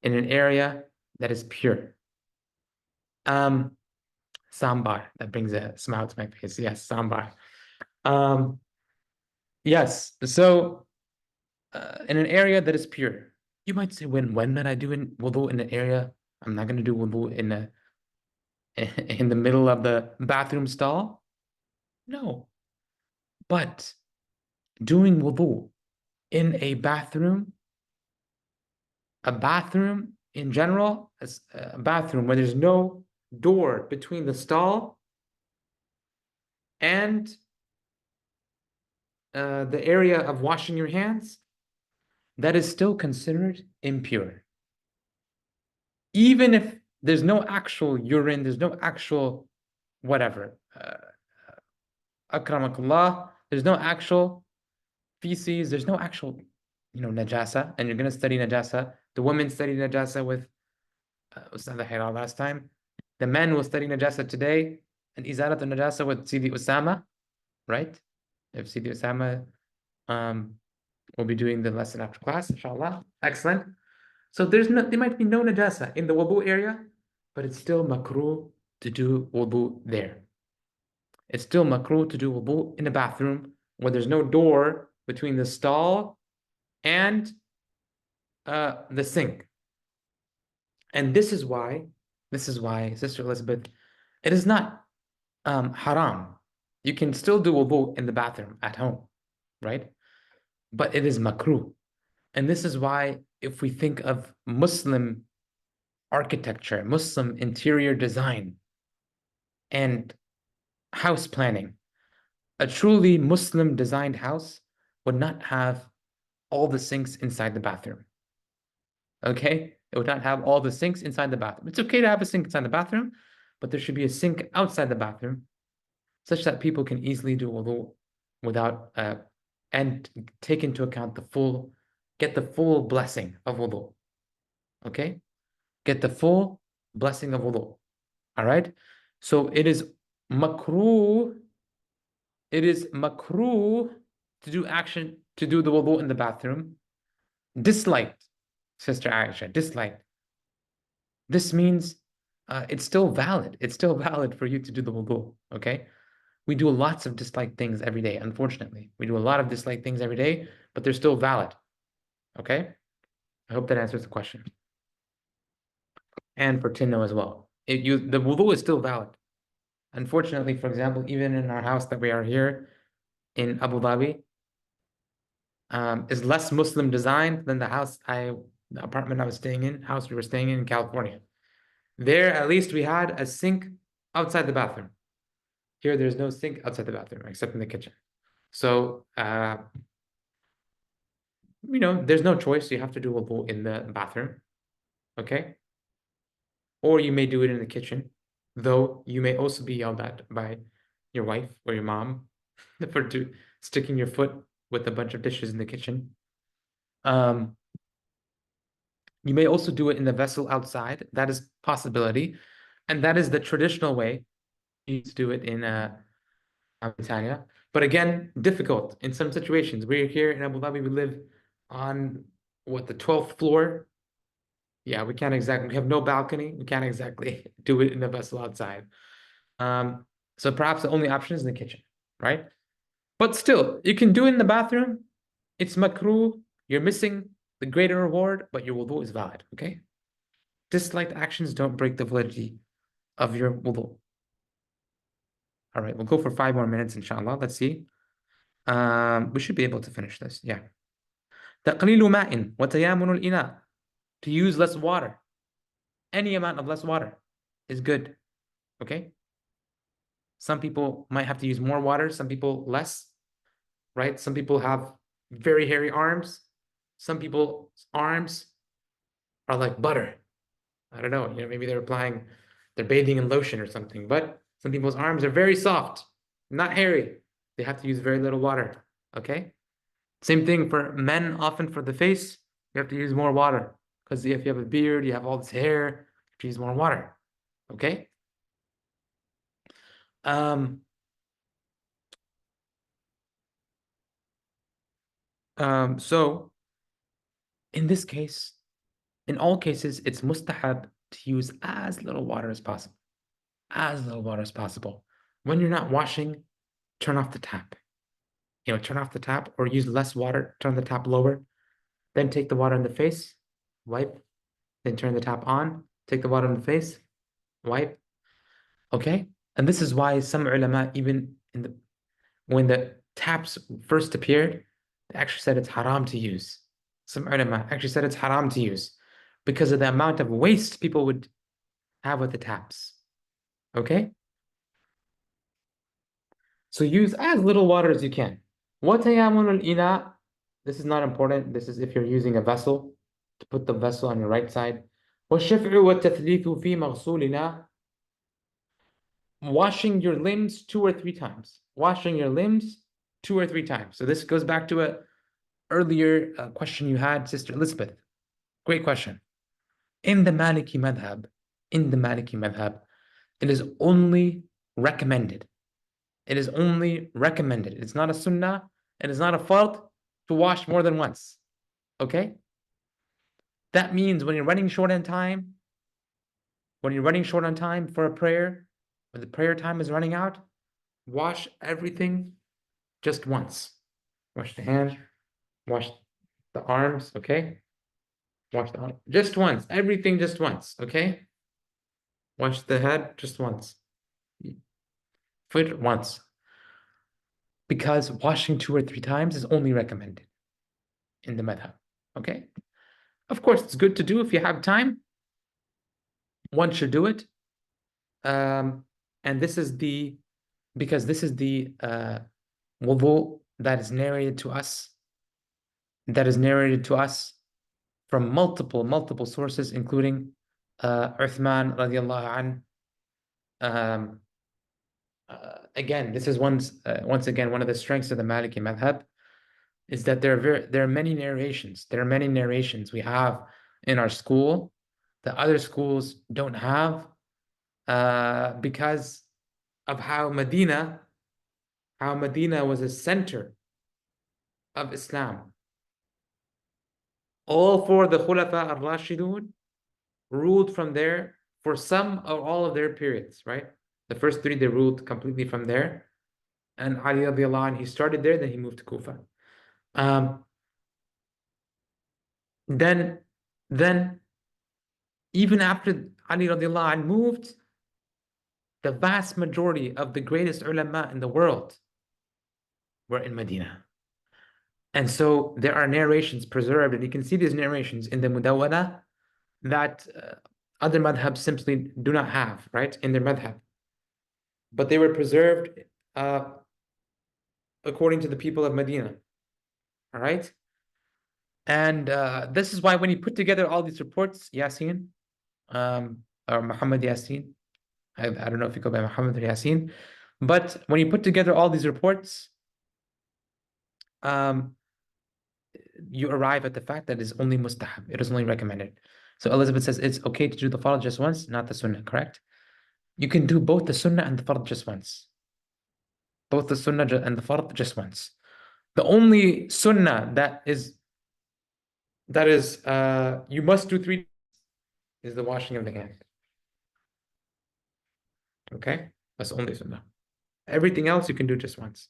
In an area that is pure. Sambar, that brings a smile to my face. Yes, sambar. Yes, so in an area that is pure. You might say, when did I do wudu in an area? I'm not going to do wudu in the middle of the bathroom stall. No. But doing wudu in a bathroom in general, a bathroom where there's no door between the stall and the area of washing your hands, that is still considered impure. Even if there's no actual urine, there's no actual whatever, akramakallah, there's no actual feces, there's no actual, najasa, and you're going to study najasa. The women studied najasa with Ustadh last time. The men will study najasa today, and izalat najasa with Sidi Usama, right? If Sidi Usama will be doing the lesson after class, inshallah. Excellent. So there might be no najasa in the wudu area, but it's still makruh to do wudu there. It's still makruh to do wudu in a bathroom where there's no door between the stall and the sink. And this is why, Sister Elizabeth, it is not haram. You can still do wudu in the bathroom at home, right? But it is makruh. And this is why, if we think of Muslim architecture, Muslim interior design, and house planning, a truly Muslim designed house would not have all the sinks inside the bathroom. Okay? It would not have all the sinks inside the bathroom. It's okay to have a sink inside the bathroom, but there should be a sink outside the bathroom such that people can easily do wudu without, and take into account get the full blessing of wudu. Okay? Get the full blessing of wudu. All right? So it is makruh to do the wudu in the bathroom. Disliked, Sister Aisha, disliked. This means it's still valid. It's still valid for you to do the wudu, okay? We do lots of disliked things every day, unfortunately. We do a lot of disliked things every day, but they're still valid, okay? I hope that answers the question. And for Tinno as well. The wudu is still valid. Unfortunately, for example, even in our house that we are here in Abu Dhabi, is less Muslim designed than the apartment I was staying in, house we were staying in California. There, at least we had a sink outside the bathroom. Here, there's no sink outside the bathroom except in the kitchen. So, there's no choice. You have to do wudu in the bathroom, okay? Or you may do it in the kitchen, though you may also be yelled at by your wife or your mom for sticking your foot with a bunch of dishes in the kitchen. You may also do it in the vessel outside. That is possibility. And that is the traditional way. You need to do it in Mauritania. But again, difficult in some situations. We're here in Abu Dhabi, we live on the 12th floor. Yeah, we have no balcony. We can't exactly do it in the vessel outside. So perhaps the only option is in the kitchen, right? But still, you can do it in the bathroom. It's makruh. You're missing the greater reward, but your wudu is valid, okay? Disliked actions don't break the validity of your wudu. All right, we'll go for 5 more minutes, inshallah. Let's see. We should be able to finish this. Yeah. تقليل ماء وتيامن الإناء. To use less water. Any amount of less water is good. Okay? Some people might have to use more water, some people less, right? Some people have very hairy arms. Some people's arms are like butter. I don't know, maybe they're bathing in lotion or something, but some people's arms are very soft, not hairy. They have to use very little water, okay? Same thing for men, often for the face, you have to use more water because if you have a beard, you have all this hair, you have to use more water, okay? So in this case, in all cases, it's mustahab to use as little water as possible. As little water as possible. When you're not washing, turn off the tap. Turn off the tap or use less water, turn the tap lower. Then take the water in the face, wipe. Then turn the tap on, take the water in the face, wipe. Okay? And this is why some ulama, even when the taps first appeared, they actually said it's haram to use. Some ulama actually said it's haram to use because of the amount of waste people would have with the taps. Okay? So use as little water as you can. وَتَيَامُنُ الْإِنَاءِ. This is not important. This is if you're using a vessel, to put the vessel on your right side. وَالشَّفْعُ وَالتَّثْلِيثُ فِي مَغْسُولِنَا. Washing your limbs 2 or 3 times. Washing your limbs 2 or 3 times. So this goes back to a earlier question you had, Sister Elizabeth. Great question. In the Maliki madhab, it is only recommended. It is only recommended. It's not a sunnah. It is not a fard to wash more than once. Okay? That means when you're running short on time, for a prayer, when the prayer time is running out, wash everything just once. Wash the hands, wash the arms, okay? Wash the arms just once. Everything just once, okay? Wash the head just once. Foot once. Because washing 2 or 3 times is only recommended in the madhab, okay? Of course, it's good to do if you have time. One should do it. And this is the wudu that is narrated to us. From multiple sources, including Uthman radiallahu anh. Again, this is once again one of the strengths of the Maliki madhab is that there are many narrations. There are many narrations we have in our school that other schools don't have because of how Medina was a center of Islam. All 4 the Khulafa al-Rashidun ruled from there for some or all of their periods, right? The first 3, they ruled completely from there. And Ali radiallahu anh, he started there, then he moved to Kufa. Then even after Ali radiallahu anh moved, the vast majority of the greatest ulama in the world were in Medina. And so there are narrations preserved, and you can see these narrations in the Mudawwana that other madhabs simply do not have, right, in their madhab. But they were preserved according to the people of Medina, all right? And this is why when you put together all these reports, Yasin, or Muhammad Yasin, I don't know if you go by Muhammad or Yasin, but when you put together all these reports, you arrive at the fact that it's only mustahab, it is only recommended. So Elizabeth says it's okay to do the farad just once, not the sunnah, correct? You can do both the sunnah and the farad just once. Both the sunnah and the farad just once. The only sunnah that is you must do 3 is the washing of the hand. Okay? That's the only sunnah. Everything else you can do just once.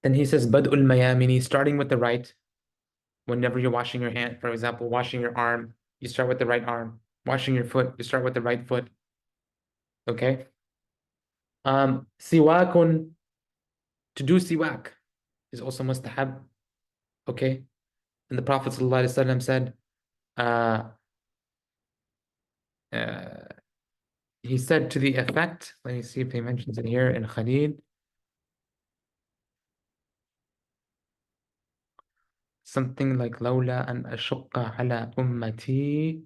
Then he says, Bad'ul mayamini, starting with the right. Whenever you're washing your hand, for example, washing your arm, you start with the right arm. Washing your foot, you start with the right foot. Okay? Siwakun, to do siwak is also mustahab. Okay? And the Prophet ﷺ said, he said to the effect, let me see if he mentions it here in Khalil. Something like لولا أن أشق على أمتي.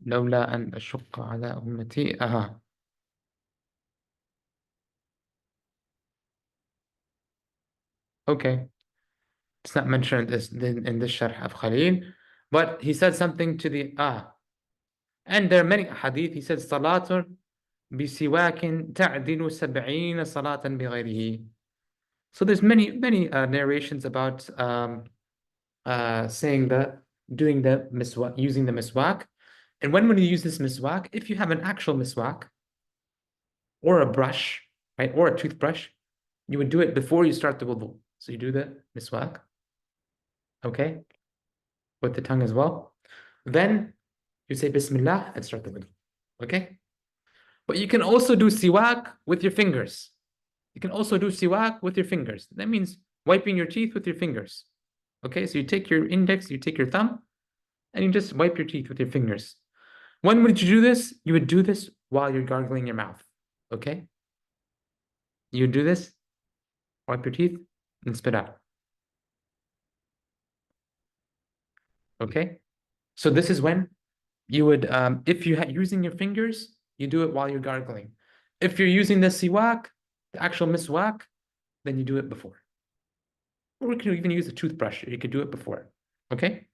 لولا أن أشق على أمتي. Okay. It's not mentioned in this sharh of Khalil, but he said something to the and there are many hadith. He said salatun bisiwakin ta'dilu sab'een salatan bighayrihi. So there's many narrations about saying that doing the miswak, using the miswak. And when you use this miswak, if you have an actual miswak or a brush, right, or a toothbrush, you would do it before you start the wudu. So you do the miswak, okay, with the tongue as well. Then you say Bismillah and start the wudu, okay? But you can also do siwak with your fingers. You can also do siwak with your fingers. That means wiping your teeth with your fingers. Okay, so you take your index, you take your thumb, and you just wipe your teeth with your fingers. When would you do this? You would do this while you're gargling your mouth. Okay? You do this, wipe your teeth, and spit out. Okay? So this is when you would, if you're using your fingers, you do it while you're gargling. If you're using the siwak, the actual miswak, then you do it before. Or you could even use a toothbrush. You could do it before. Okay?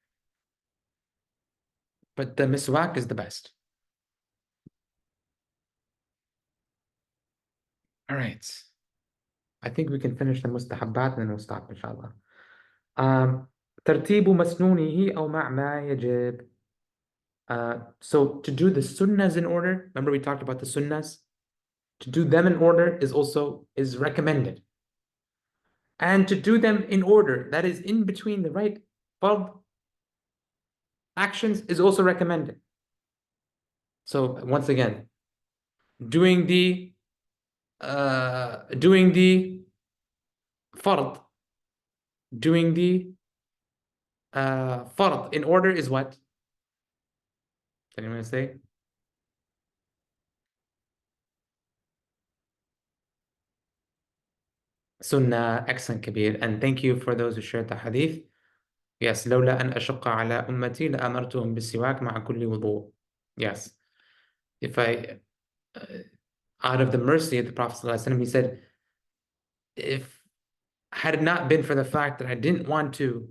But the miswak is the best. All right. I think we can finish the mustahabbat and then we'll stop, inshallah. ترتيب مسنونه أو مع ما يجب. So to do the sunnahs in order, remember we talked about the sunnahs? To do them in order is recommended. And to do them in order, that is in between the right fard actions, is also recommended. So once again, doing the fard, doing the fard in order is what? Can anyone say? Sunnah, excellent, Kabir. And thank you for those who shared the hadith. Yes, لولا أن أشق على أمتي لأمرتهم بالسواك مع كل وضوء. Yes. If I, out of the mercy of the Prophet ﷺ, he said, if had it not been for the fact that I didn't want to,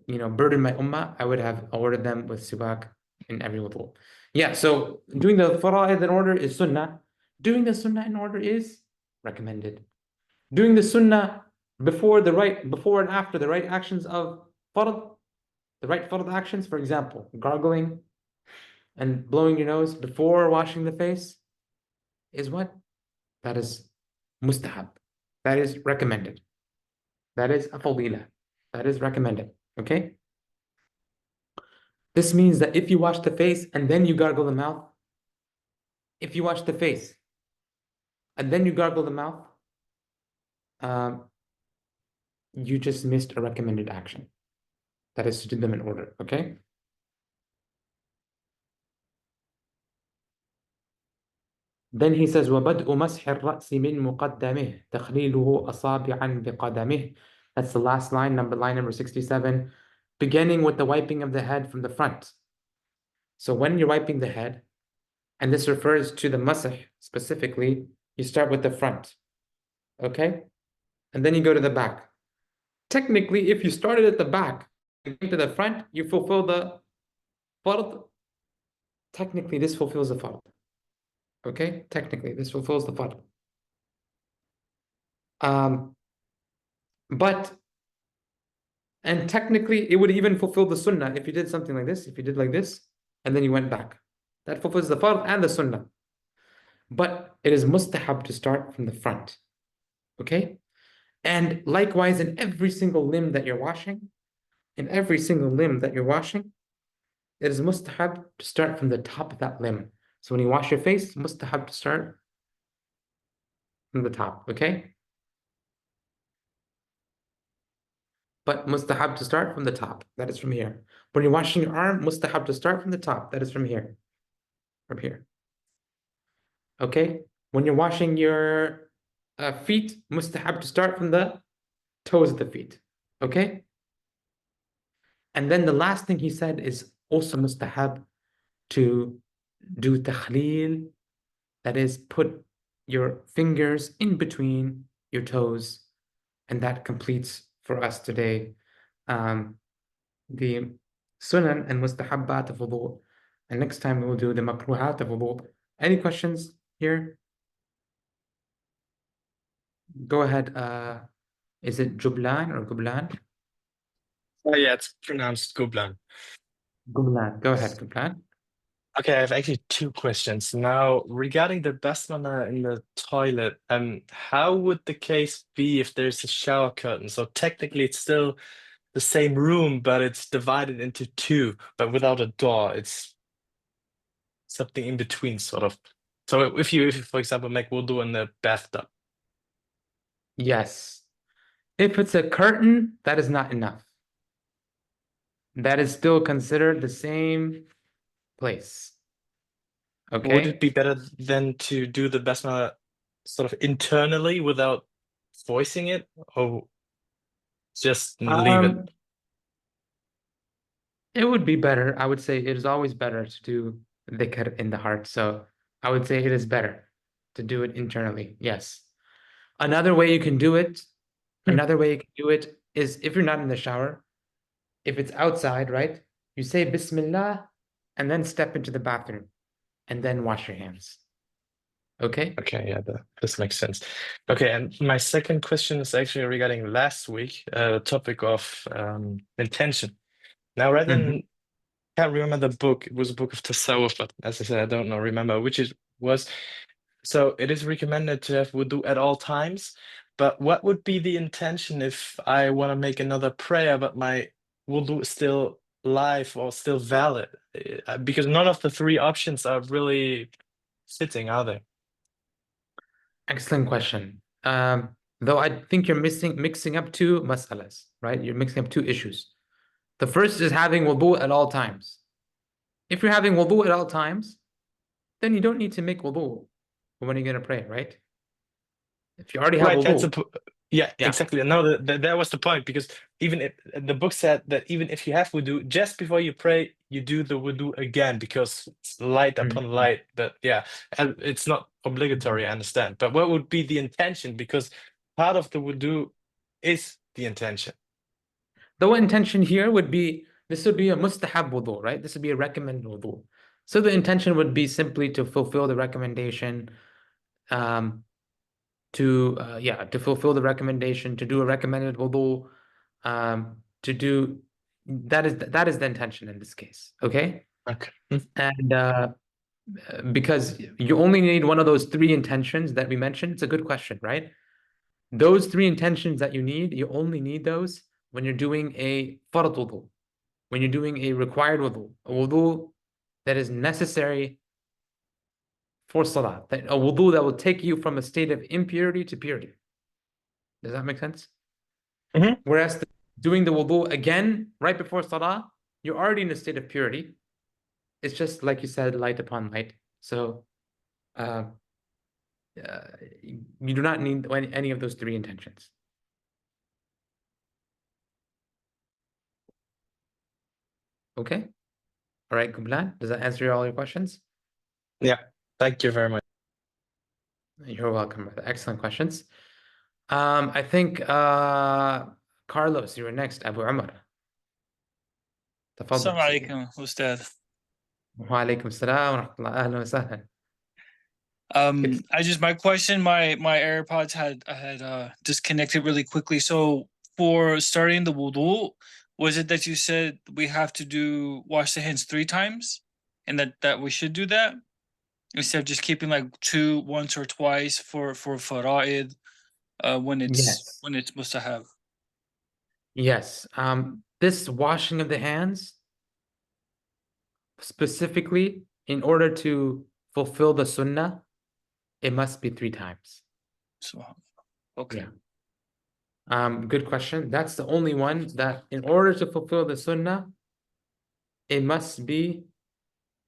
burden my ummah, I would have ordered them with siwak in every wudu. Yeah, so doing the fara'id in order is sunnah. Doing the sunnah in order is recommended. Doing the sunnah before and after the right actions of fard, the right fard actions, for example, gargling and blowing your nose before washing the face, is what? That is mustahab. That is recommended. That is a fadila. That is recommended. Okay? This means that if you wash the face and then you gargle the mouth, if you wash the face and then you gargle the mouth, um, you just missed a recommended action. That is to do them in order. Okay? Then he says, وَبَدْءُ مَسْحِ الرَّأْسِ مِنْ مُقَدَّمِهِ تَخْلِيلُهُ أَصَابِعًا بِقَدَمِهِ. That's the last line number 67. Beginning with the wiping of the head from the front. So when you're wiping the head, and this refers to the masah specifically, you start with the front. Okay? And then you go to the back. Technically, if you started at the back and came to the front, you fulfill the fard. Technically, this fulfills the fard. Okay? Technically, this fulfills the fard. And technically, it would even fulfill the sunnah if you did something like this. If you did like this, and then you went back. That fulfills the fard and the sunnah. But it is mustahab to start from the front. Okay? And likewise, in every single limb that you're washing, it is mustahab to start from the top of that limb. So when you wash your face, mustahab to start from the top, okay? But mustahab to start from the top, that is from here. When you're washing your arm, mustahab to start from the top, that is from here. From here. Okay? When you're washing your feet, mustahab to start from the toes of the feet. Okay? And then the last thing he said is also mustahab to do takhlil, that is, put your fingers in between your toes, and that completes for us today the sunan and mustahabbat of wudu. And next time we will do the makruhat of wudu. Any questions here? Go ahead. Is it Jublan or Gublan? Oh, yeah, it's pronounced Gublan. Gublan. Go ahead, Gublan. Okay, I have actually two questions. Now, regarding the basmala in the toilet, how would the case be if there's a shower curtain? So technically it's still the same room, but it's divided into two, but without a door. It's something in between, sort of. So if you for example, make wudu in the bathtub. Yes. If it's a curtain, that is not enough. That is still considered the same place. Okay? Would it be better than to do the basmala sort of internally without voicing it, or just leave it? It would be better. I would say it is always better to do dhikr in the heart. So I would say it is better to do it internally. Yes. Another way you can do it, is if you're not in the shower, if it's outside, right? You say Bismillah and then step into the bathroom and then wash your hands. Okay? Okay, yeah, this makes sense. Okay, and my second question is actually regarding last week, the topic of intention. Now, rather than can't remember the book, it was a book of tasawwuf, but as I said, I don't remember which it was. So it is recommended to have wudu at all times, but what would be the intention if I want to make another prayer, but my wudu is still live or still valid? Because none of the three options are really fitting, are they? Excellent question. Though I think you're mixing up two masalas, right? You're mixing up two issues. The first is having wudu at all times. If you're having wudu at all times, then you don't need to make wudu when you're going to pray, right? If you already have Right, that's wudu. yeah, Yeah. exactly. No, that was the point, because even if the book said that even if you have wudu, just before you pray, you do the wudu again because it's light upon light. But yeah, and it's not obligatory, I understand. But what would be the intention? Because part of the wudu is the intention. The intention here would be, this would be a mustahab wudu, right? This would be a recommended wudu. So the intention would be simply to fulfill the recommendation, to fulfill the recommendation, to do a recommended wudu, that is the intention in this case. Okay? Okay. And because you only need one of those three intentions that we mentioned, it's a good question, right? Those three intentions that you need, you only need those when you're doing a farad wudu, when you're doing a required wudu, a wudu that is necessary for salah, a wudu that will take you from a state of impurity to purity. Does that make sense? Whereas doing the wudu again right before salah, you're already in a state of purity. It's just like you said, light upon light. So you do not need any of those three intentions. Okay. All right, Kublan, does that answer all your questions? Yeah, thank you very much. You're welcome, brother. Excellent questions. I think Carlos, you were next. Abu Umar. تفضل. Assalamu alaikum, Ustadh. وعليكم السلام ورحمة الله. أهلا وسهلا. My question, my AirPods had disconnected really quickly. So for starting the wudu, was it that you said we have to wash the hands 3 times, and that we should do that instead of just keeping like 2 once or twice for fara'id when it's mustahab? Yes. This washing of the hands, specifically, in order to fulfill the sunnah, it must be 3 times. So, okay. Yeah. Good question. That's the only one that, in order to fulfill the sunnah, it must be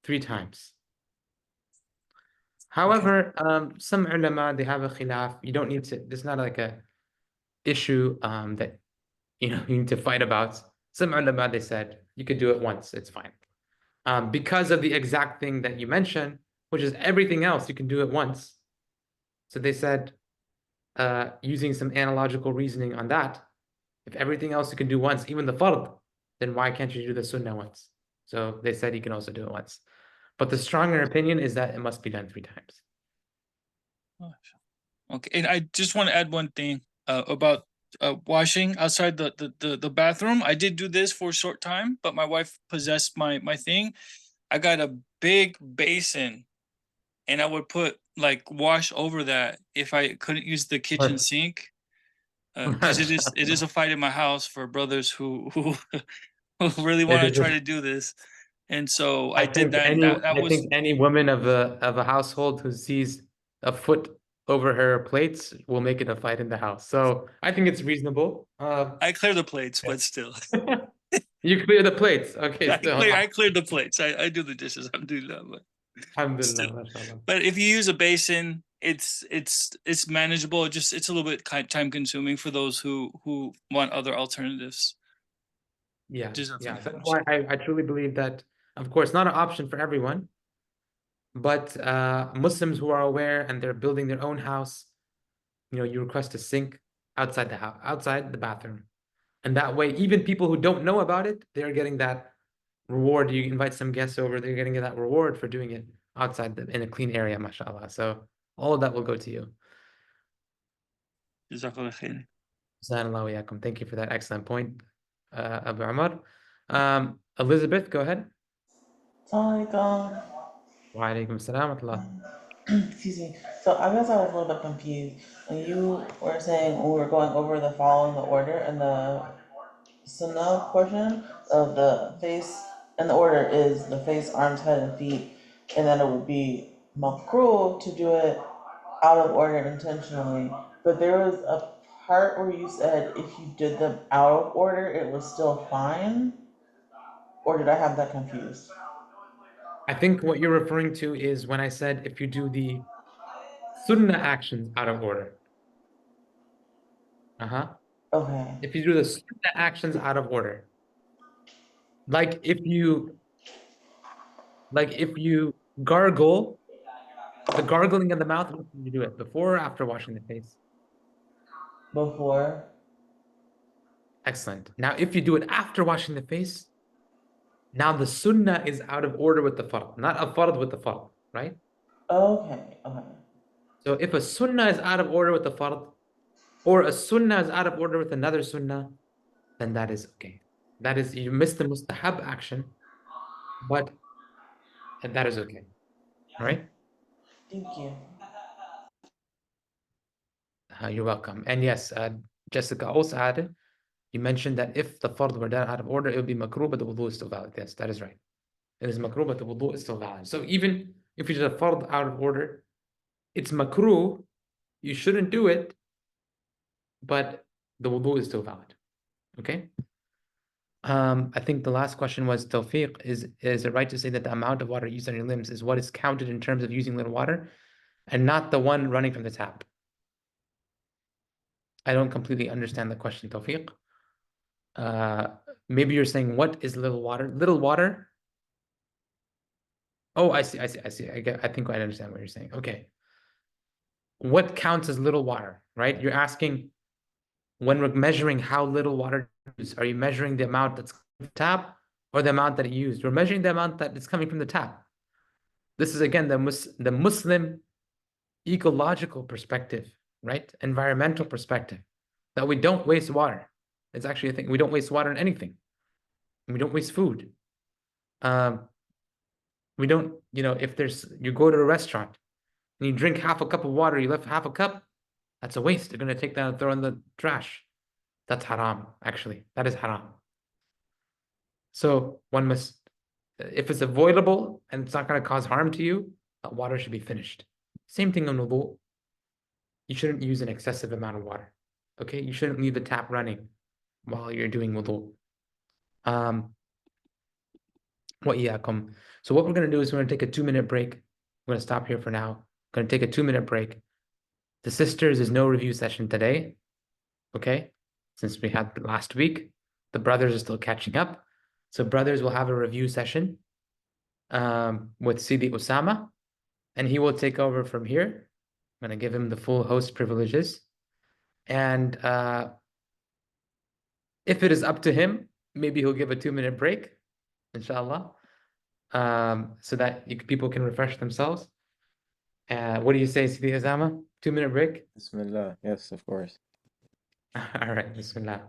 3 times. However, some ulama, they have a khilaf. You don't need to, it's not like a issue that you need to fight about. Some ulama, they said you could do it once, it's fine. Because of the exact thing that you mentioned, which is everything else, you can do it once. So they said, using some analogical reasoning on that, if everything else you can do once, even the fard, then why can't you do the sunnah once? So they said you can also do it once. But the stronger opinion is that it must be done 3 times. Okay, and I just want to add one thing about washing outside the bathroom. I did do this for a short time, but my wife possessed my thing. I got a big basin, and I would put like wash over that if I couldn't use the kitchen sink, because it is a fight in my house for brothers who really want to try to do this. And so I did that. I think any woman of a household who sees a foot over her plates will make it a fight in the house. So I think it's reasonable. I clear the plates, but still. You clear the plates. Okay, I cleared the plates. I do the dishes. I'm doing that, but Alhamdulillah, mashallah. But if you use a basin, it's manageable. It's a little bit time consuming for those who want other alternatives. Yeah. That's why I truly believe that, of course, not an option for everyone, but Muslims who are aware and they're building their own house, you request a sink outside the house, outside the bathroom. And that way, even people who don't know about it, they're getting that reward. You invite some guests over, they're getting that reward for doing it outside in a clean area, mashallah. So all of that will go to you. Jazakallah khair. Thank you for that excellent point, Abu Umar. Elizabeth, go ahead. Assalamualaikum. Wa alaikum salam wa rahmatullah. Excuse me. So I guess I was a little bit confused when you were saying when we were going over the following the order and the sunnah portion of the face, and the order is the face, arms, head, and feet, and then it would be makruh to do it out of order intentionally. But there was a part where you said if you did them out of order, it was still fine, or did I have that confused? I think what you're referring to is when I said if you do the sunnah actions out of order. Okay. If you do the sunnah actions out of order. Like if you gargle, the gargling of the mouth, when you do it before or after washing the face? Before. Excellent. Now, if you do it after washing the face, now the sunnah is out of order with the fard, not a fard with the fard, right? Okay. So if a sunnah is out of order with the fard, or a sunnah is out of order with another sunnah, then that is okay. That is, you missed the mustahab action, but that is okay. All right? Thank you. You're welcome. And yes, Jessica also added, you mentioned that if the fard were done out of order, it would be makruh, but the wudu is still valid. Yes, that is right. It is makruh, but the wudu is still valid. So even if you did a fard out of order, it's makruh, you shouldn't do it, but the wudu is still valid. Okay? I think the last question was Tawfiq. Is it right to say that the amount of water used on your limbs is what is counted in terms of using little water and not the one running from the tap? I don't completely understand the question, Tawfiq. Maybe you're saying what is little water? Little water? Oh, I see. I think I understand what you're saying. Okay. What counts as little water, right? You're asking when we're measuring how little water is, are you measuring the amount that's from the tap or the amount that you used? We're measuring the amount that is coming from the tap. This is again the Muslim ecological perspective, right? Environmental perspective, that we don't waste water. It's actually a thing. We don't waste water in anything. We don't waste food. We don't, if you go to a restaurant and you drink half a cup of water, you left half a cup, that's a waste. They're going to take that and throw in the trash. That's haram, actually. That is haram. So one must, if it's avoidable and it's not going to cause harm to you, that water should be finished. Same thing on wudu. You shouldn't use an excessive amount of water. Okay? You shouldn't leave the tap running while you're doing wudu. So what we're going to do is we're going to take a 2-minute break. We're going to stop here for now. We're going to take a 2-minute break. The sisters, there's no review session today. Okay? Since we had last week, the brothers are still catching up. So brothers will have a review session with Sidi Osama, and he will take over from here. I'm going to give him the full host privileges. And if it is up to him, maybe he'll give a 2-minute break, inshallah, so that people can refresh themselves. What do you say, Sidi Osama? 2-minute break? Bismillah. Yes, of course. All right, Bismillah.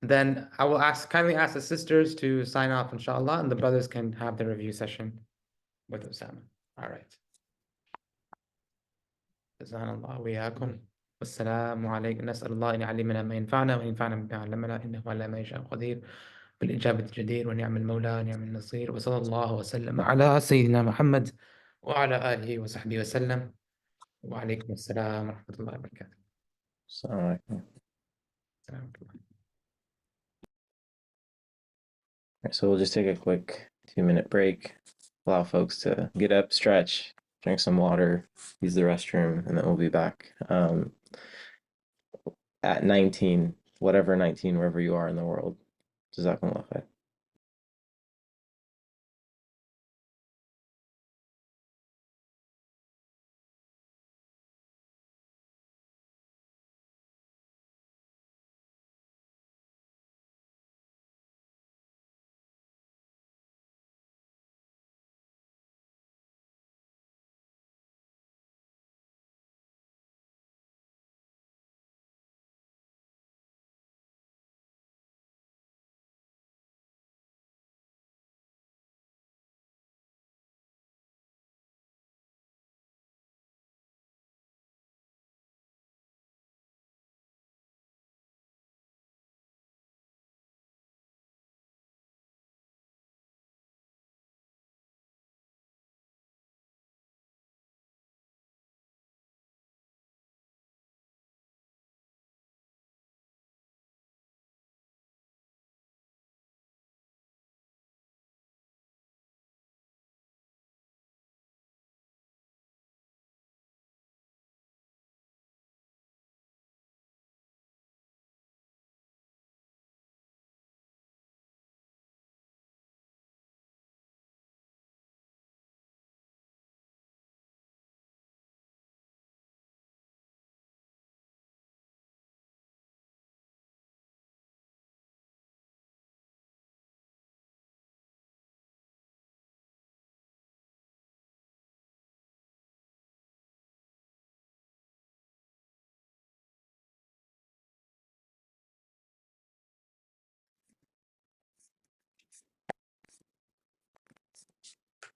Then I will kindly ask the sisters to sign off, inshallah, and the brothers can have the review session with Osama. All right. Jazanallah wa iyaakum. Wassalamu alaykum. Nas'alullah an yu'allimana ma yanfa'una wa yanfa'ana bima 'allamana innahu ala ma yasha'u qadir. بالإجابة الجدير ونعم المولى ونعم النصير وصلى الله وسلم على سيدنا محمد وعلى آله وصحبه وسلم وعليكم السلام ورحمة الله وبركاته. Assalamu alaikum. السلام عليكم. Right, so we'll just take a quick 2-minute break, allow folks to get up, stretch, drink some water, use the restroom, and then we'll be back at 19, whatever 19, wherever you are in the world. Jazakumullah khair.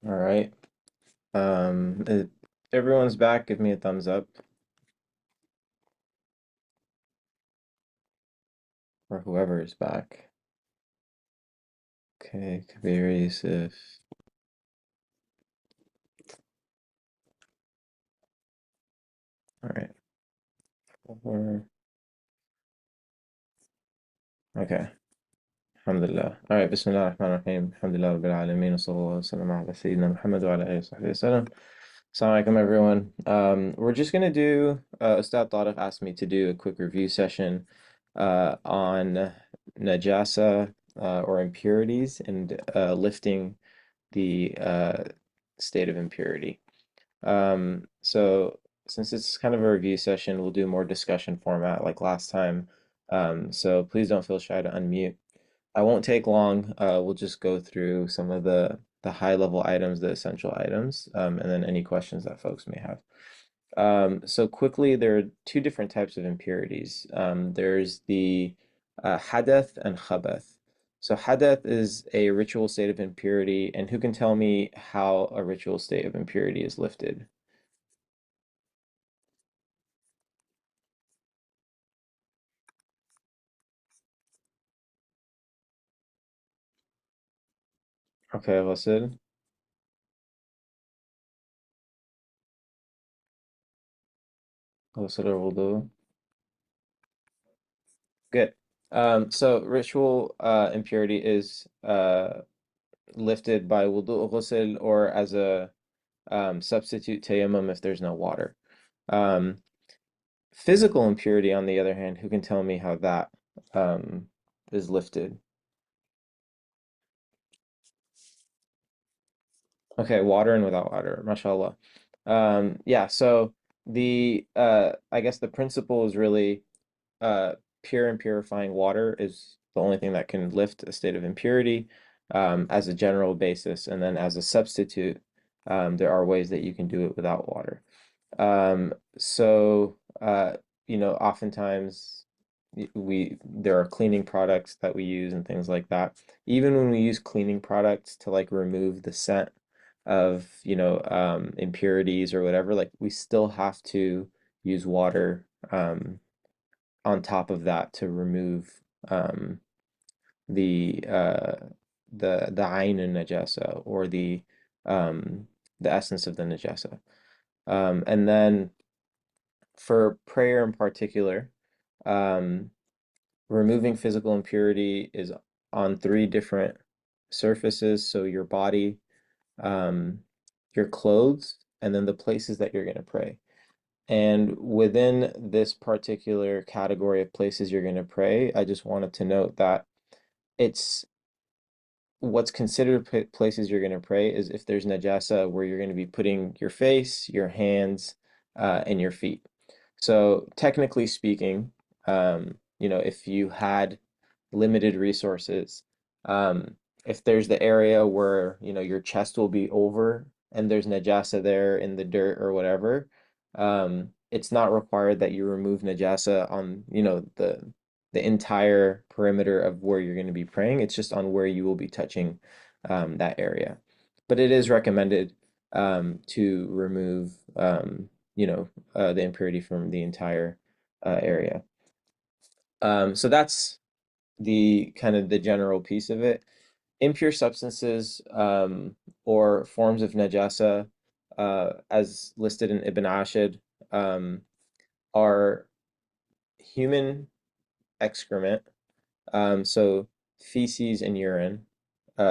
All right. everyone's back, give me a thumbs up. Or whoever is back. Okay, Kabir, Yusuf. All right. 4. Okay. Alhamdulillah. All right. Bismillah ar-Rahman ar-Rahim. Alhamdulillah Rabbil Alameen. Sallallahu alaihi wa sallam ala Sayyidina Muhammad wa ala alihi wa sahbihi wa sallam. Assalamu alaikum, everyone. We're just going to do, Ustadh Tariq asked me to do a quick review session on najasa or impurities and lifting the state of impurity. So since it's kind of a review session, we'll do more discussion format like last time. So please don't feel shy to unmute. I won't take long. We'll just go through some of the high level items, the essential items, and then any questions that folks may have. So quickly, there are 2 different types of impurities. There's the hadath and khabath. So hadath is a ritual state of impurity, and who can tell me how a ritual state of impurity is lifted? Okay, Ghusl. Ghusl or wudu. Good. So ritual impurity is lifted by wudu ghusl or as a substitute tayammum if there's no water. Physical impurity, on the other hand, who can tell me how that is lifted? Okay, water and without water, mashallah. Yeah, so the I guess the principle is really pure and purifying water is the only thing that can lift a state of impurity as a general basis, and then as a substitute, there are ways that you can do it without water. So oftentimes there are cleaning products that we use and things like that. Even when we use cleaning products to like remove the scent of impurities or whatever, like we still have to use water on top of that to remove the ayn najasa or the essence of the najasa. And then for prayer in particular, removing physical impurity is on 3 different surfaces. So your body, your clothes, and then the places that you're going to pray. And within this particular category of places you're going to pray, I just wanted to note that it's what's considered places you're going to pray is if there's najasa where you're going to be putting your face, your hands, and your feet. So technically speaking, if you had limited resources, if there's the area where, your chest will be over and there's najasa there in the dirt or whatever, it's not required that you remove najasa on, the entire perimeter of where you're going to be praying. It's just on where you will be touching that area. But it is recommended to remove, the impurity from the entire area. So that's the kind of the general piece of it. Impure substances or forms of najasa, as listed in Ibn Ashir, are human excrement, so feces and urine,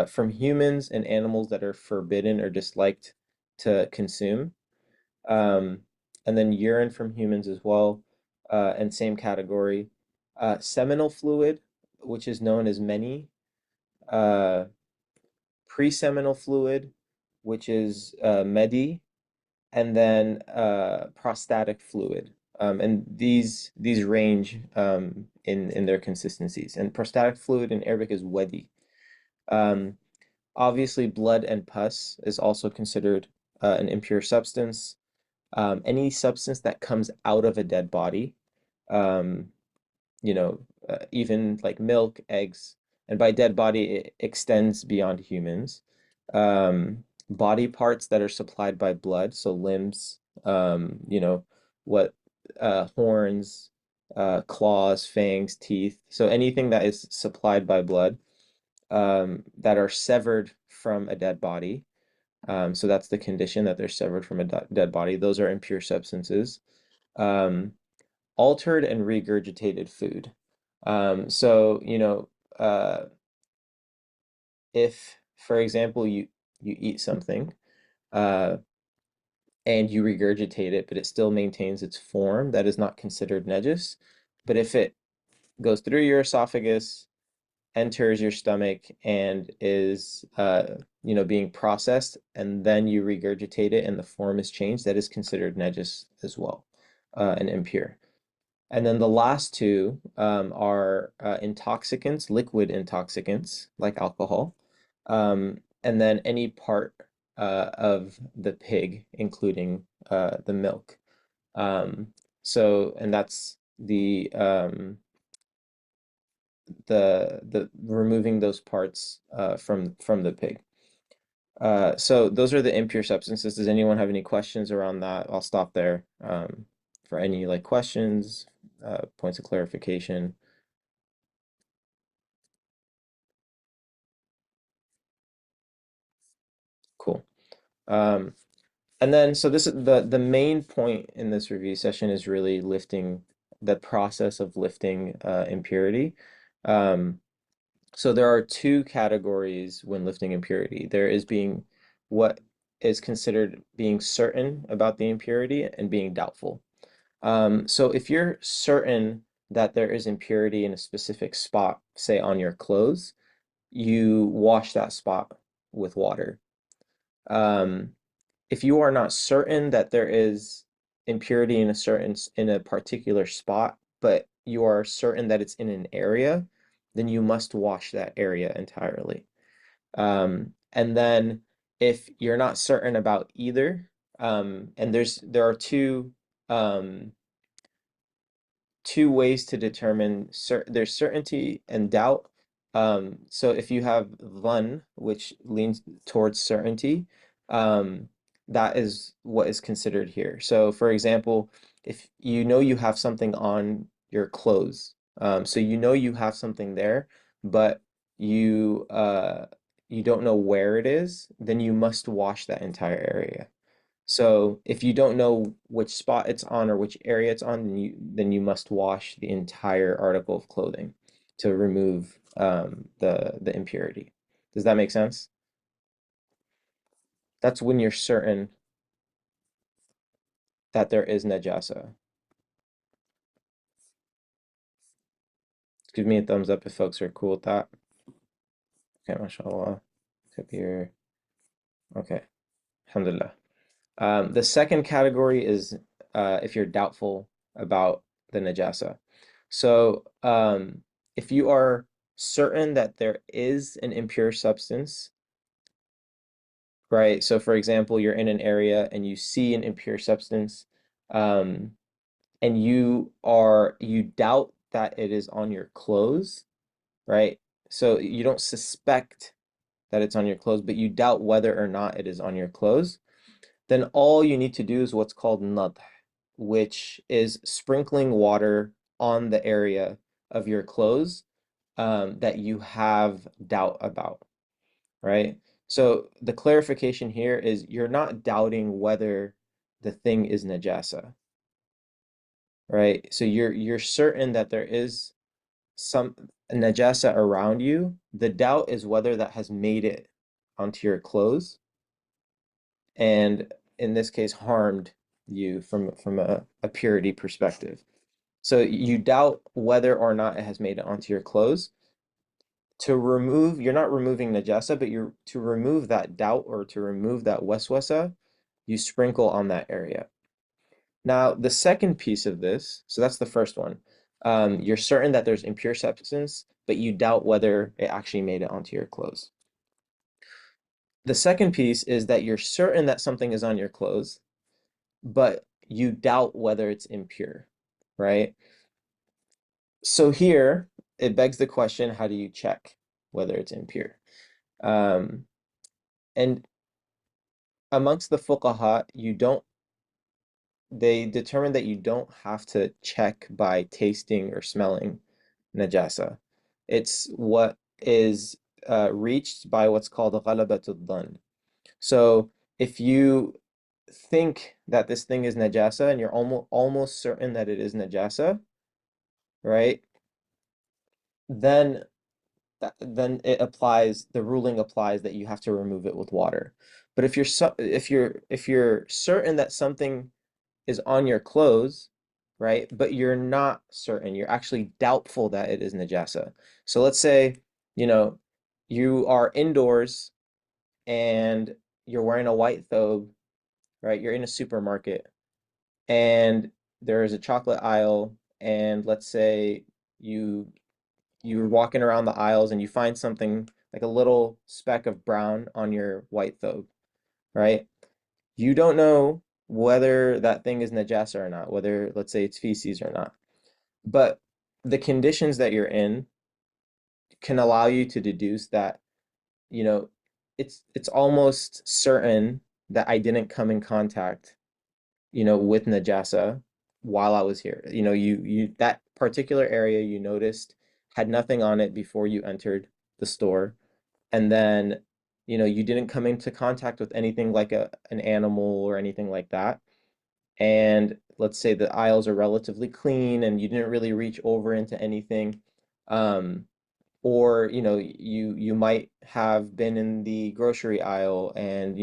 from humans and animals that are forbidden or disliked to consume, and then urine from humans as well, and same category. Seminal fluid, which is known as many, pre-seminal fluid, which is medi, and then prostatic fluid. And these range in their consistencies. And prostatic fluid in Arabic is wadi. Obviously, blood and pus is also considered an impure substance. Any substance that comes out of a dead body, even like milk, eggs, and by dead body, it extends beyond humans. Body parts that are supplied by blood, so limbs, you know, what horns, claws, fangs, teeth. So anything that is supplied by blood that are severed from a dead body. So that's the condition, that they're severed from a dead body. Those are impure substances. Altered and regurgitated food. So, you know, if, for example, you eat something and you regurgitate it, but it still maintains its form, that is not considered najis. But if it goes through your esophagus, enters your stomach, and is you know, being processed, and then you regurgitate it and the form is changed, that is considered najis as well, and impure. And then the last two are intoxicants, liquid intoxicants like alcohol, and then any part of the pig, including the milk. So, and that's the removing those parts from the pig. So those are the impure substances. Does anyone have any questions around that? I'll stop there for any like questions, points of clarification. Cool. And then, so this is the main point in this review session is really lifting the process of lifting impurity. So there are two categories when lifting impurity. There is being what is considered being certain about the impurity and being doubtful. So if you're certain that there is impurity in a specific spot, say on your clothes, you wash that spot with water. If you are not certain that there is impurity in a particular spot, but you are certain that it's in an area, then you must wash that area entirely. And then if you're not certain about either, and there are two ways to determine there's certainty and doubt. So if you have dhann, which leans towards certainty, that is what is considered here. So for example, if you know you have something on your clothes, so you know you have something there, but you don't know where it is, then you must wash that entire area. So if you don't know which spot it's on or which area it's on, then you must wash the entire article of clothing to remove the impurity. Does that make sense? That's when you're certain that there is najasa. Give me a thumbs up if folks are cool with that. Okay, mashallah. Kabir. Okay, alhamdulillah. The second category is if you're doubtful about the najasa. So if you are certain that there is an impure substance, right? So for example, you're in an area and you see an impure substance, and you doubt that it is on your clothes, right? So you don't suspect that it's on your clothes, but you doubt whether or not it is on your clothes. Then all you need to do is what's called nadh, which is sprinkling water on the area of your clothes that you have doubt about, right? So the clarification here is you're not doubting whether the thing is najasa, right? So you're certain that there is some najasa around you. The doubt is whether that has made it onto your clothes, and in this case harmed you from a purity perspective. So you doubt whether or not it has made it onto your clothes. You're not removing najasa, but to remove that doubt or to remove that waswasa, you sprinkle on that area. Now, the second piece of this, so that's the first one. You're certain that there's impure substance, but you doubt whether it actually made it onto your clothes. The second piece is that you're certain that something is on your clothes, but you doubt whether it's impure, right? So here, it begs the question, how do you check whether it's impure? And amongst the fuqaha, you don't they determined that you don't have to check by tasting or smelling najasa. It's what is reached by what's called ghalabatud dhann. So if you think that this thing is najasa and you're almost certain that it is najasa, right? Then it applies, the ruling applies that you have to remove it with water. But if you're certain that something is on your clothes, right? But you're not certain, you're actually doubtful that it is najasa. So let's say, you are indoors and you're wearing a white thobe, right? You're in a supermarket and there is a chocolate aisle, and let's say you're walking around the aisles and you find something like a little speck of brown on your white thobe, right? You don't know whether that thing is najasa or not, whether, let's say, it's feces or not. But the conditions that you're in can allow you to deduce that, it's almost certain that I didn't come in contact, with najasa while I was here. You that particular area you noticed had nothing on it before you entered the store, and then, you didn't come into contact with anything like an animal or anything like that. And let's say the aisles are relatively clean and you didn't really reach over into anything. Or, you might have been in the grocery aisle and,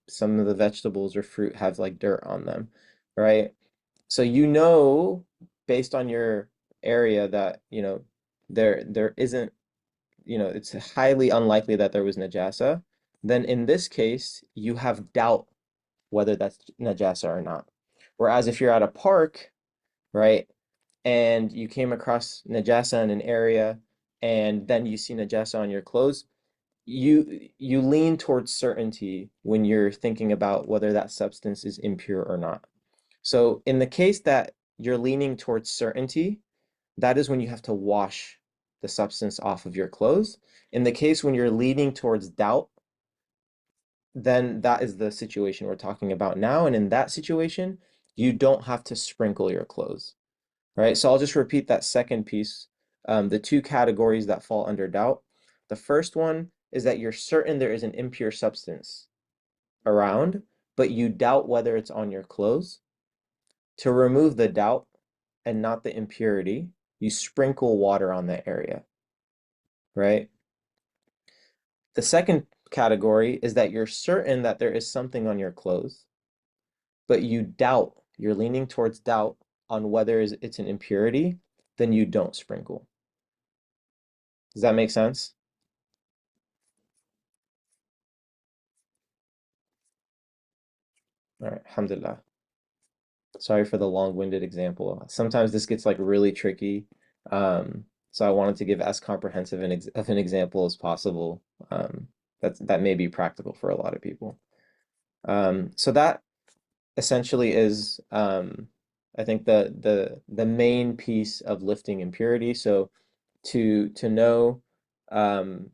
some of the vegetables or fruit have like dirt on them, right? So based on your area that, there isn't, it's highly unlikely that there was najasa. Then in this case, you have doubt whether that's najasa or not. Whereas if you're at a park, right, and you came across najasa in an area and then you see najasa on your clothes, you lean towards certainty when you're thinking about whether that substance is impure or not. So in the case that you're leaning towards certainty, that is when you have to wash the substance off of your clothes. In the case when you're leaning towards doubt, then that is the situation we're talking about now. And in that situation, you don't have to sprinkle your clothes, right? So I'll just repeat that second piece. The two categories that fall under doubt. The first one is that you're certain there is an impure substance around, but you doubt whether it's on your clothes. To remove the doubt and not the impurity, you sprinkle water on that area, right? The second category is that you're certain that there is something on your clothes, but you're leaning towards doubt on whether it's an impurity, then you don't sprinkle. Does that make sense? All right, alhamdulillah. Sorry for the long-winded example. Sometimes this gets like really tricky. So I wanted to give as comprehensive of an example as possible. That may be practical for a lot of people. So that essentially is, I think, the main piece of lifting impurity. So to know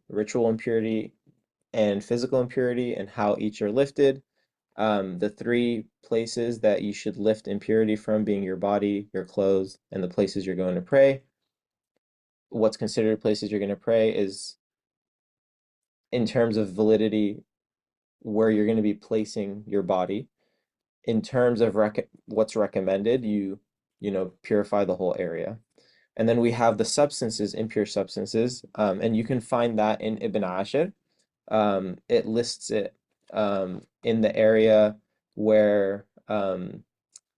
ritual impurity and physical impurity and how each are lifted, the three places that you should lift impurity from being your body, your clothes, and the places you're going to pray. What's considered places you're going to pray is, in terms of validity, where you're going to be placing your body. In terms of what's recommended, you purify the whole area. And then we have the substances, impure substances, and you can find that in Ibn Ashir. It lists it in the area where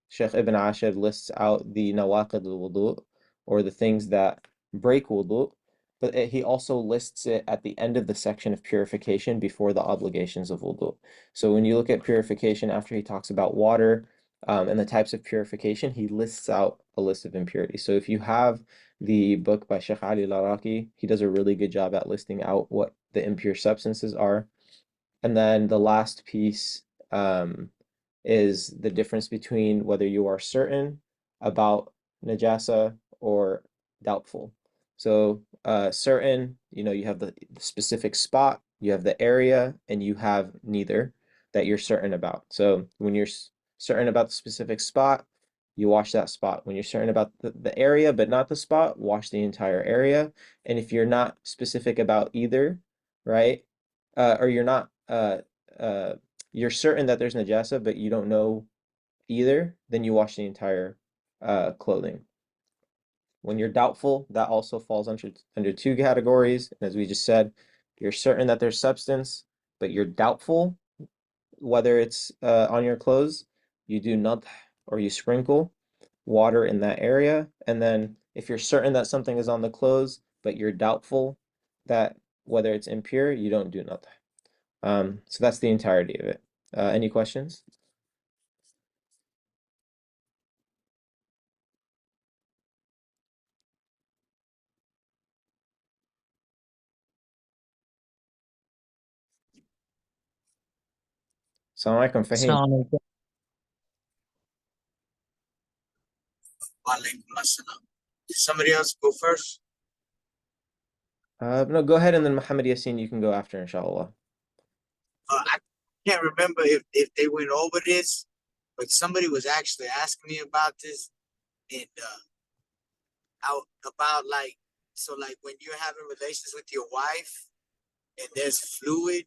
Sheikh Ibn Ashir lists out the nawaqid al-wudu, or the things that break wudu, but he also lists it at the end of the section of purification before the obligations of wudu. So when you look at purification, after he talks about water and the types of purification, he lists out a list of impurities. So if you have the book by Sheikh Ali Laraki, he does a really good job at listing out what the impure substances are. And then the last piece is the difference between whether you are certain about najasa or doubtful. So certain, you have the specific spot, you have the area, and you have neither that you're certain about. So when you're certain about the specific spot, you wash that spot. When you're certain about the area but not the spot, wash the entire area. And if you're not specific about either, right? Or you're not you're certain that there's najasa, but you don't know either, then you wash the entire clothing. When you're doubtful, that also falls under two categories. And as we just said, you're certain that there's substance, but you're doubtful whether it's on your clothes, you do nadh, or you sprinkle water in that area. And then if you're certain that something is on the clothes, but you're doubtful that whether it's impure, you don't do nadh. So that's the entirety of it. Any questions? Assalamu alaikum, Fahim. Assalamualaikum. Walaikum assalam. Did somebody else go first? No, go ahead, and then Muhammad Yassin, you can go after, inshallah. I can't remember if they went over this, but somebody was actually asking me about this, and about like, so like when you're having relations with your wife and there's fluid,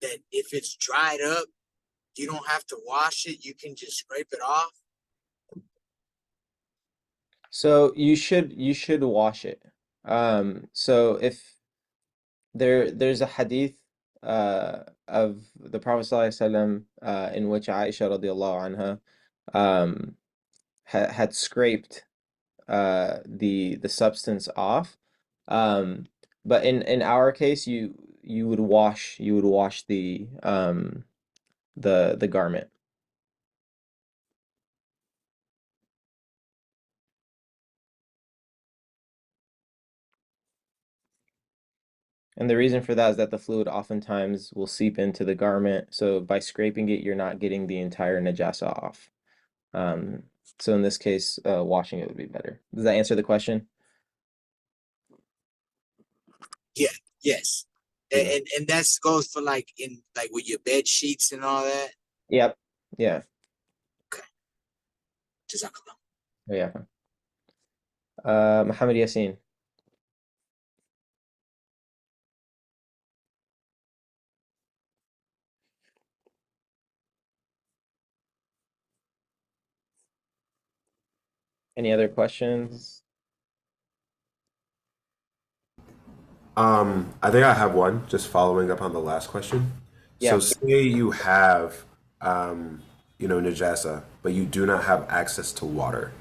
that if it's dried up, you don't have to wash it, you can just scrape it off. So you should wash it. So if there's a hadith of the Prophet ﷺ in which Aisha radiallahu anha had scraped the substance off. But in our case, you would wash the garment. And the reason for that is that the fluid oftentimes will seep into the garment. So by scraping it, you're not getting the entire najasa off. So in this case, washing it would be better. Does that answer the question? Yeah, yes. Yeah. And that goes for like in like with your bed sheets and all that. Yep. Yeah. Jazakallah. Yeah. Muhammad Yassin. Any other questions? I think I have one, just following up on the last question. Yeah. So say you have, najasa, but you do not have access to water.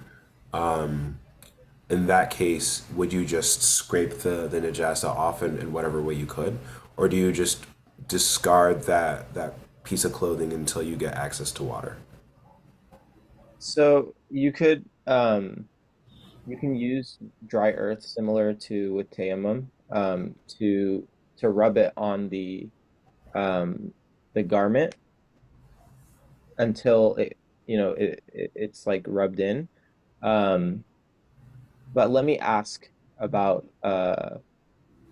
In that case, would you just scrape the najasa off in whatever way you could? Or do you just discard that piece of clothing until you get access to water? So you could you can use dry earth similar to with tayammum to rub it on the garment until it's like rubbed in. But let me ask about the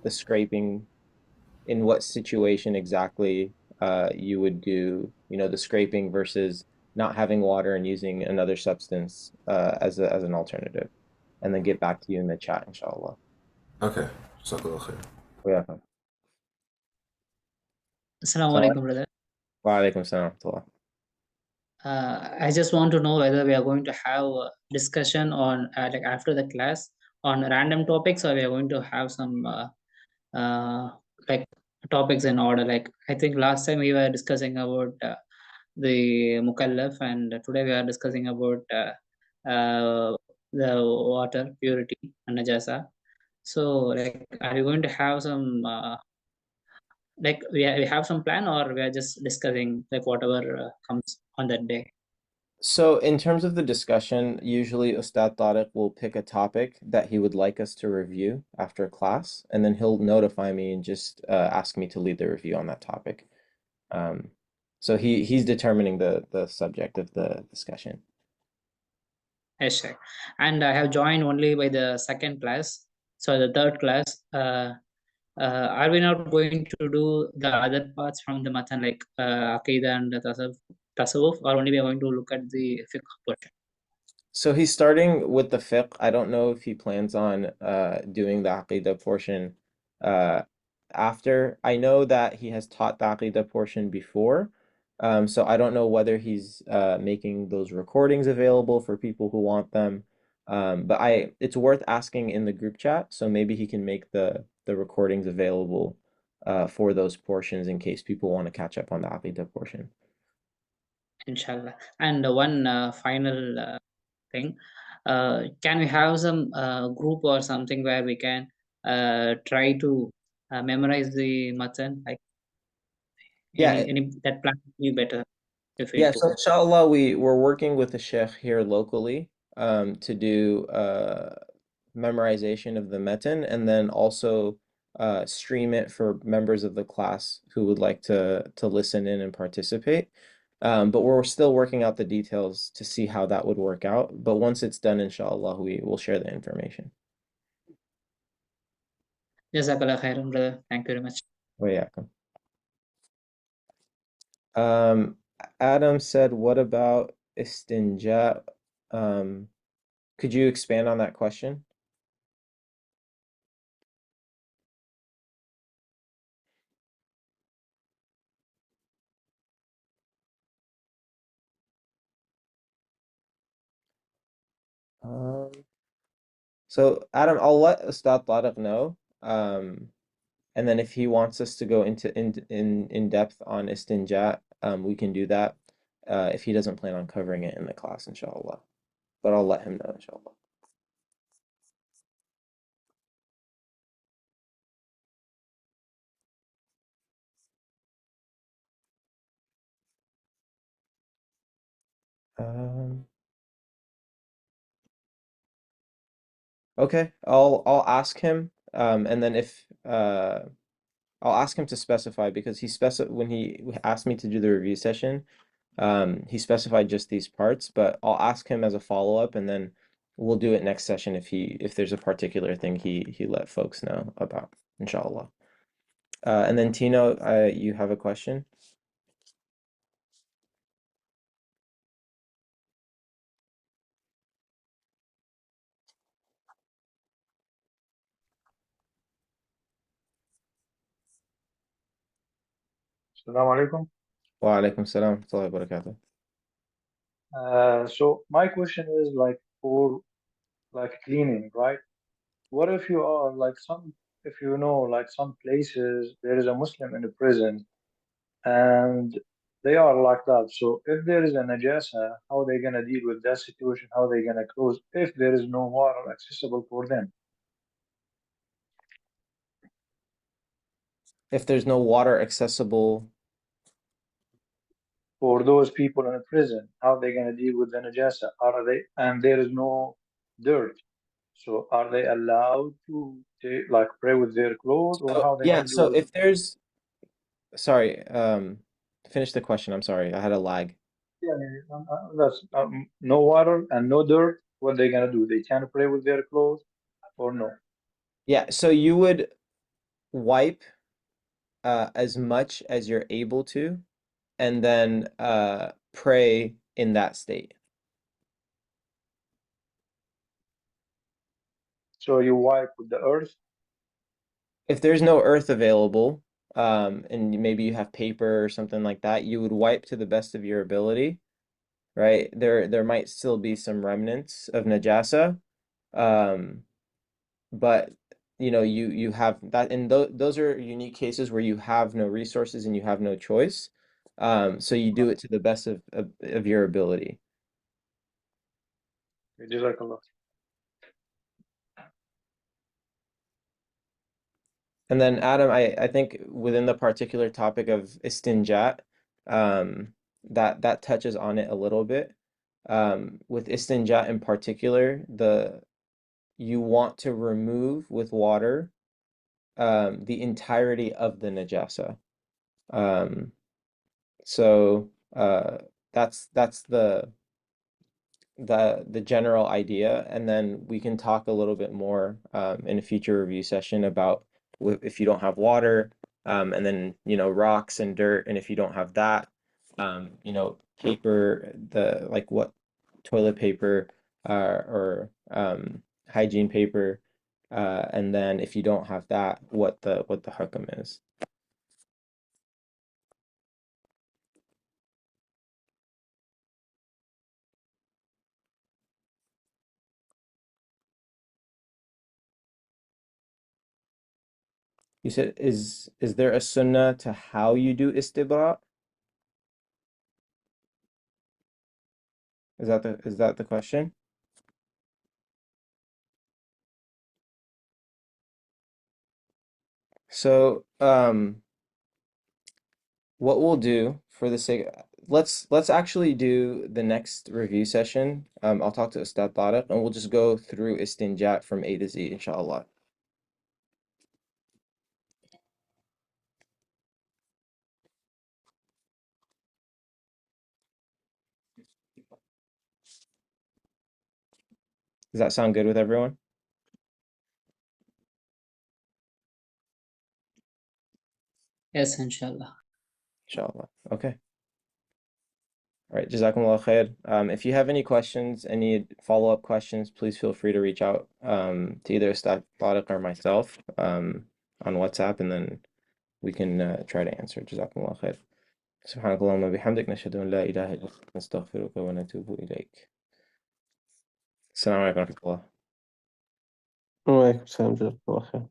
scraping. In what situation exactly you would do the scraping versus not having water and using another substance as an alternative, and then get back to you in the chat, inshallah. Okay. Jazakallah khair. Yeah. Assalamualaikum, brother. Wa alaikum salam. I just want to know whether we are going to have a discussion on like after the class on random topics, or we are going to have some like topics in order. Like I think last time we were discussing about the mukallaf, and today we are discussing about the water purity and najasa. So like, are you going to have some like we have some plan, or we are just discussing like whatever comes on that day? So in terms of the discussion, usually Ustadh Tariq will pick a topic that he would like us to review after class, and then he'll notify me and just ask me to lead the review on that topic. So he's determining the subject of the discussion. Yes, sir. And I have joined only by the second class. So the third class, are we not going to do the other parts from the Matn, like Aqidah and the Tasawwuf? tasawwuf, or only we are going to look at the fiqh portion? So he's starting with the fiqh. I don't know if he plans on doing the aqidah portion after. I know that he has taught the aqidah portion before. So I don't know whether he's making those recordings available for people who want them. But it's worth asking in the group chat, so maybe he can make the recordings available for those portions in case people want to catch up on the aqidah portion. Inshallah. And one final thing, can we have some group or something where we can try to memorize the Matn? Like Yeah, any that plan would be better if we yeah, do. so inshallah we're working with the sheikh here locally to do memorization of the metin and then also stream it for members of the class who would like to listen in and participate. But we're still working out the details to see how that would work out. But once it's done, inshallah, we will share the information. Jazakallah khairan, brother. Thank you very much. Wa Adam said, what about istinja? Could you expand on that question? So Adam, I'll let Ustadh Tariq know. And then if he wants us to go into in depth on istinja, we can do that. If he doesn't plan on covering it in the class, inshallah. But I'll let him know, inshallah. Okay, I'll ask him, and then if I'll ask him to specify because when he asked me to do the review session, he specified just these parts, but I'll ask him as a follow-up, and then we'll do it next session if there's a particular thing he let folks know about, inshallah. And then Tino, you have a question? Assalamu alaikum. Wa alaikum salam wa rahmatullahi wa barakatuh. So my question is like for like cleaning, right? What if you are like if you know like some places there is a Muslim in the prison and they are like that. So if there is a najasa, how they gonna deal with that situation? How they gonna close if there is no water accessible for them? If there's no water accessible, For those people in a prison, how they gonna deal with the najasa? And there is no dirt. So are they allowed to like pray with their clothes or how they yeah, gonna so do it? if there's, sorry, finish the question. I'm sorry, I had a lag. Yeah, that's no water and no dirt. What they gonna do? They can pray with their clothes or no? Yeah, so you would wipe as much as you're able to, and then pray in that state. So you wipe with the earth. If there's no earth available, and maybe you have paper or something like that, you would wipe to the best of your ability, right? There might still be some remnants of najasa, but you know you have that, and those are unique cases where you have no resources and you have no choice. So you do it to the best of your ability. Jazakallah. And then Adam, I think within the particular topic of istinjat, that touches on it a little bit. With istinjat in particular, you want to remove with water the entirety of the najasa. So that's the general idea, and then we can talk a little bit more in a future review session about if you don't have water, and then rocks and dirt, and if you don't have that, paper, the like what toilet paper or hygiene paper, and then if you don't have that, what the hukam is. You said is there a sunnah to how you do istibra? Is that the question? So what we'll do for the sake, let's actually do the next review session. I'll talk to Ustadh Tariq and we'll just go through istinjat from A to Z, inshallah. Does that sound good with everyone? Yes, inshallah. Inshallah. Okay. All right. Jazakumullah khair. If you have any questions, any follow-up questions, please feel free to reach out to either Ustadh Tariq or myself on WhatsApp, and then we can try to answer. Jazakumullah khair. سبحانك اللهم وبحمدك نشهد أن لا إله إلا أنت نستغفرك ونتوب إليك. السلام عليكم ورحمة الله. وعليكم السلام ورحمة الله.